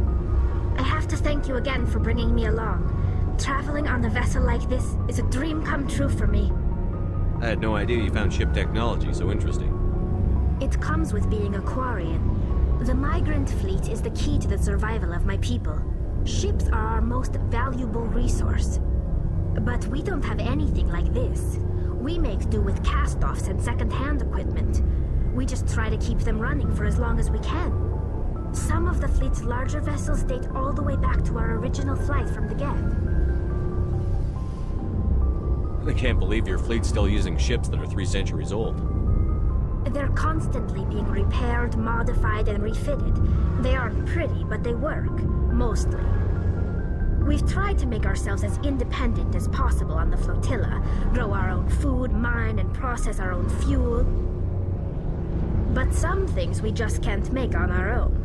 I have to thank you again for bringing me along. Traveling on a vessel like this is a dream come true for me. I had no idea you found ship technology so interesting. It comes with being a Quarian. The migrant fleet is the key to the survival of my people. Ships are our most valuable resource. But we don't have anything like this. We make do with cast-offs and second-hand equipment. We just try to keep them running for as long as we can. Some of the fleet's larger vessels date all the way back to our original flight from the Geth. I can't believe your fleet's still using ships that are 3 centuries old. They're constantly being repaired, modified, and refitted. They aren't pretty, but they work. Mostly. We've tried to make ourselves as independent as possible on the flotilla, grow our own food, mine, and process our own fuel. But some things we just can't make on our own.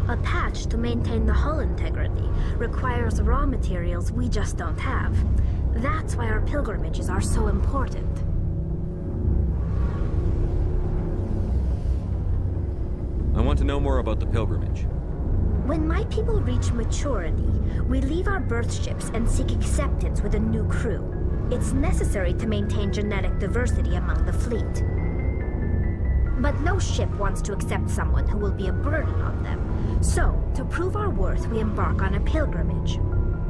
A patch to maintain the hull integrity requires raw materials we just don't have. That's why our pilgrimages are so important. I want to know more about the pilgrimage. When my people reach maturity, we leave our birth ships and seek acceptance with a new crew. It's necessary to maintain genetic diversity among the fleet. But no ship wants to accept someone who will be a burden on them. So, to prove our worth, we embark on a pilgrimage.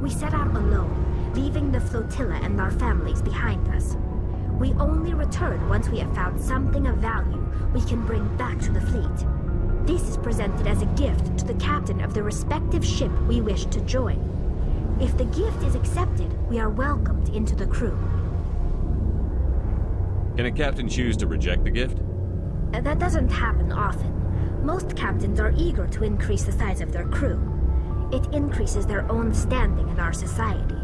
We set out alone, leaving the flotilla and our families behind us. We only return once we have found something of value we can bring back to the fleet. This is presented as a gift to the captain of the respective ship we wish to join. If the gift is accepted, we are welcomed into the crew. Can a captain choose to reject the gift? That doesn't happen often. Most captains are eager to increase the size of their crew. It increases their own standing in our society.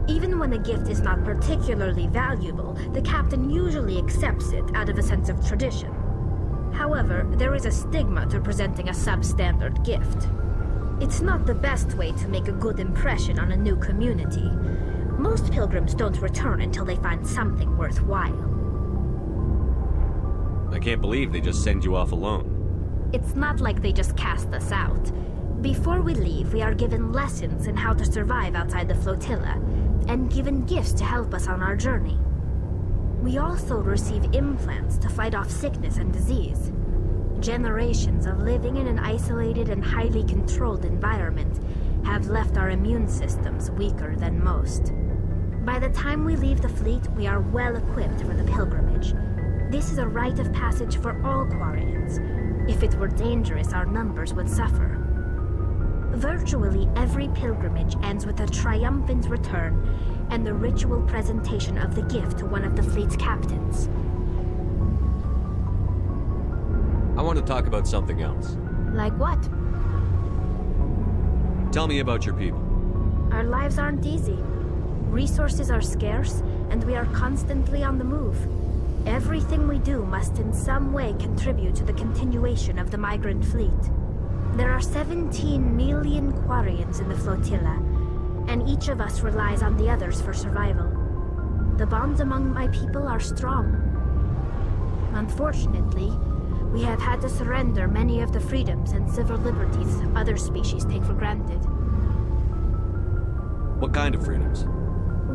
Even when a gift is not particularly valuable, the captain usually accepts it out of a sense of tradition. However, there is a stigma to presenting a substandard gift. It's not the best way to make a good impression on a new community. Most pilgrims don't return until they find something worthwhile. I can't believe they just send you off alone. It's not like they just cast us out. Before we leave, we are given lessons in how to survive outside the flotilla, and given gifts to help us on our journey. We also receive implants to fight off sickness and disease. Generations of living in an isolated and highly controlled environment have left our immune systems weaker than most. By the time we leave the fleet, we are well equipped for the pilgrimage. This is a rite of passage for all Quarians. If it were dangerous, our numbers would suffer. Virtually every pilgrimage ends with a triumphant return and the ritual presentation of the gift to one of the fleet's captains. I want to talk about something else. Like what? Tell me about your people. Our lives aren't easy. Resources are scarce, and we are constantly on the move. Everything we do must in some way contribute to the continuation of the migrant fleet. There are 17 million Quarians in the flotilla, and each of us relies on the others for survival. The bonds among my people are strong. Unfortunately, we have had to surrender many of the freedoms and civil liberties other species take for granted. What kind of freedoms?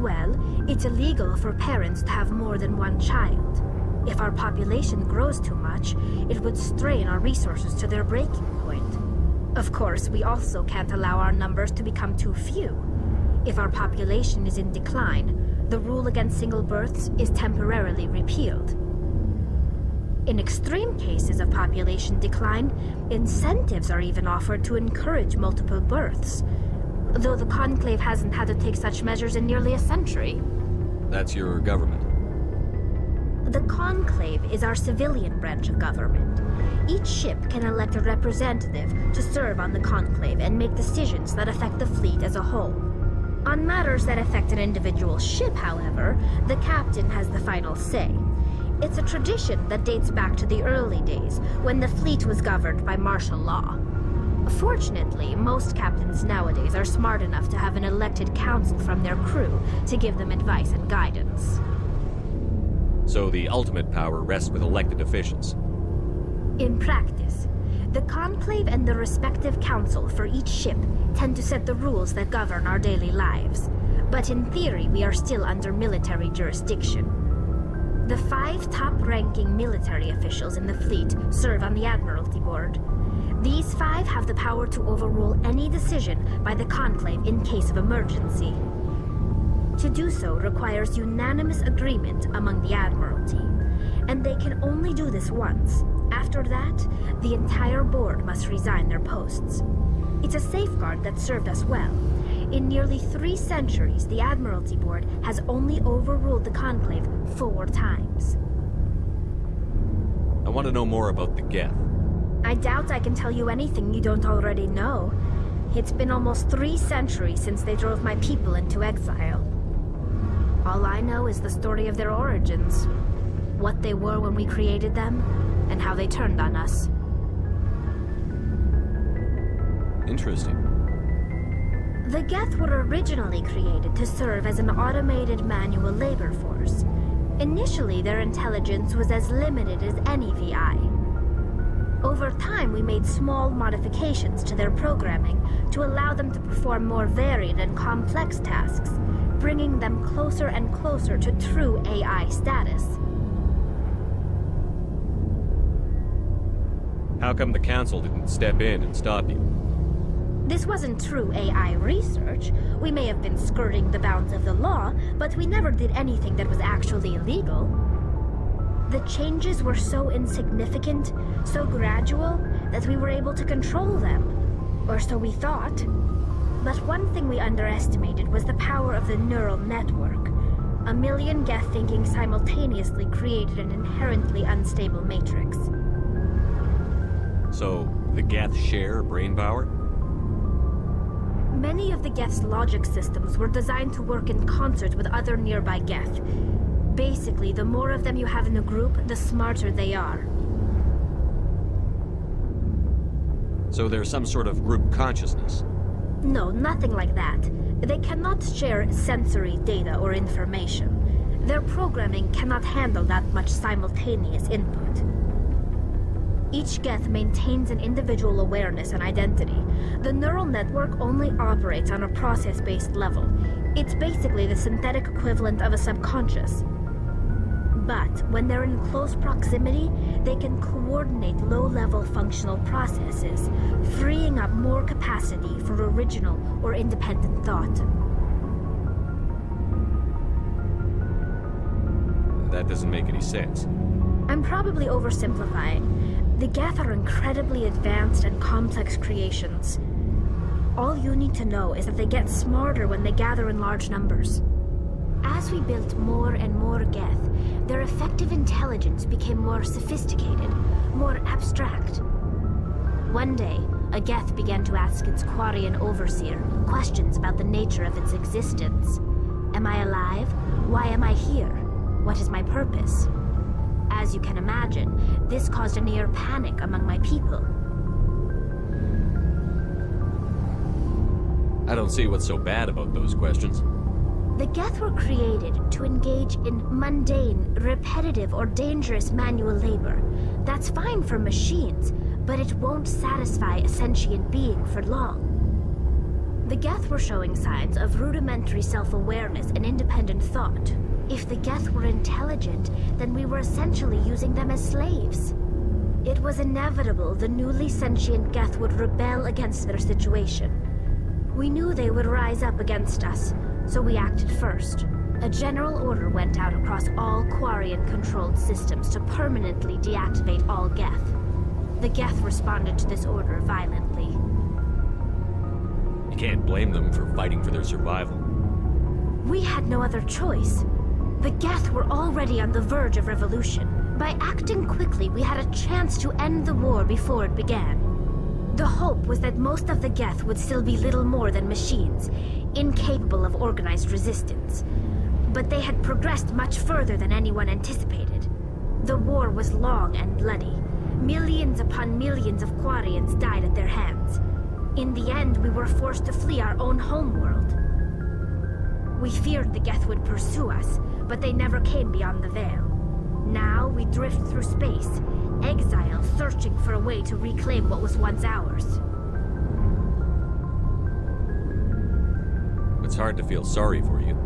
Well, it's illegal for parents to have more than one child. If our population grows too much, it would strain our resources to their breaking point. Of course, we also can't allow our numbers to become too few. If our population is in decline, the rule against single births is temporarily repealed. In extreme cases of population decline, incentives are even offered to encourage multiple births, though the Conclave hasn't had to take such measures in nearly a century. That's your government. The Conclave is our civilian branch of government. Each ship can elect a representative to serve on the Conclave and make decisions that affect the fleet as a whole. On matters that affect an individual ship, however, the captain has the final say. It's a tradition that dates back to the early days, when the fleet was governed by martial law. Fortunately, most captains nowadays are smart enough to have an elected council from their crew to give them advice and guidance. So the ultimate power rests with elected officials. In practice, the Conclave and the respective council for each ship tend to set the rules that govern our daily lives. But in theory, we are still under military jurisdiction. The 5 top-ranking military officials in the fleet serve on the Admiralty Board. These 5 have the power to overrule any decision by the Conclave in case of emergency. To do so requires unanimous agreement among the Admiralty, and they can only do this once. After that, the entire board must resign their posts. It's a safeguard that served us well. In nearly 3 centuries, the Admiralty Board has only overruled the Conclave 4 times. I want to know more about the Geth. I doubt I can tell you anything you don't already know. It's been almost 3 centuries since they drove my people into exile. All I know is the story of their origins, what they were when we created them, and how they turned on us. Interesting. The Geth were originally created to serve as an automated manual labor force. Initially, their intelligence was as limited as any VI. Over time, we made small modifications to their programming to allow them to perform more varied and complex tasks, bringing them closer and closer to true AI status. How come the Council didn't step in and stop you? This wasn't true AI research. We may have been skirting the bounds of the law, but we never did anything that was actually illegal. The changes were so insignificant, so gradual, that we were able to control them. Or so we thought. But one thing we underestimated was the power of the neural network. A million Geth thinking simultaneously created an inherently unstable matrix. So, the Geth share brain power? Many of the Geth's logic systems were designed to work in concert with other nearby Geth. Basically, the more of them you have in a group, the smarter they are. So there's some sort of group consciousness? No, nothing like that. They cannot share sensory data or information. Their programming cannot handle that much simultaneous input. Each Geth maintains an individual awareness and identity. The neural network only operates on a process-based level. It's basically the synthetic equivalent of a subconscious. But when they're in close proximity, they can coordinate low-level functional processes, freeing up more capacity for original or independent thought. That doesn't make any sense. I'm probably oversimplifying. The Geth are incredibly advanced and complex creations. All you need to know is that they get smarter when they gather in large numbers. As we built more and more Geth, their effective intelligence became more sophisticated, more abstract. One day, a Geth began to ask its Quarian overseer questions about the nature of its existence. Am I alive? Why am I here? What is my purpose? As you can imagine, this caused a near panic among my people. I don't see what's so bad about those questions. The Geth were created to engage in mundane, repetitive, or dangerous manual labor. That's fine for machines, but it won't satisfy a sentient being for long. The Geth were showing signs of rudimentary self-awareness and independent thought. If the Geth were intelligent, then we were essentially using them as slaves. It was inevitable the newly sentient Geth would rebel against their situation. We knew they would rise up against us, so we acted first. A general order went out across all Quarian-controlled systems to permanently deactivate all Geth. The Geth responded to this order violently. You can't blame them for fighting for their survival. We had no other choice. The Geth were already on the verge of revolution. By acting quickly, we had a chance to end the war before it began. The hope was that most of the Geth would still be little more than machines, incapable of organized resistance. But they had progressed much further than anyone anticipated. The war was long and bloody. Millions upon millions of Quarians died at their hands. In the end, we were forced to flee our own homeworld. We feared the Geth would pursue us, but they never came beyond the Veil. Now we drift through space, exile, searching for a way to reclaim what was once ours. It's hard to feel sorry for you.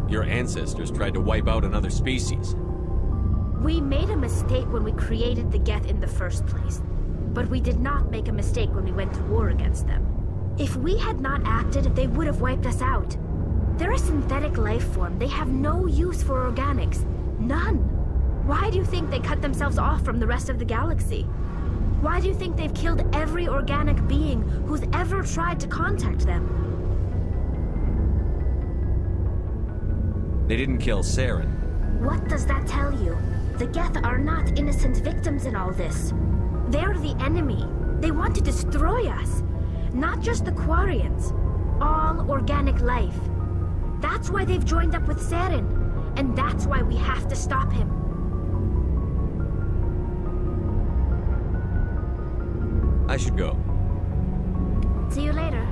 Your ancestors tried to wipe out another species. We made a mistake when we created the Geth in the first place, but we did not make a mistake when we went to war against them. If we had not acted, they would have wiped us out. They're a synthetic life form. They have no use for organics. None. Why do you think they cut themselves off from the rest of the galaxy? Why do you think they've killed every organic being who's ever tried to contact them? They didn't kill Saren. What does that tell you? The Geth are not innocent victims in all this. They're the enemy. They want to destroy us. Not just the Quarians. All organic life. That's why they've joined up with Saren. And that's why we have to stop him. I should go. See you later.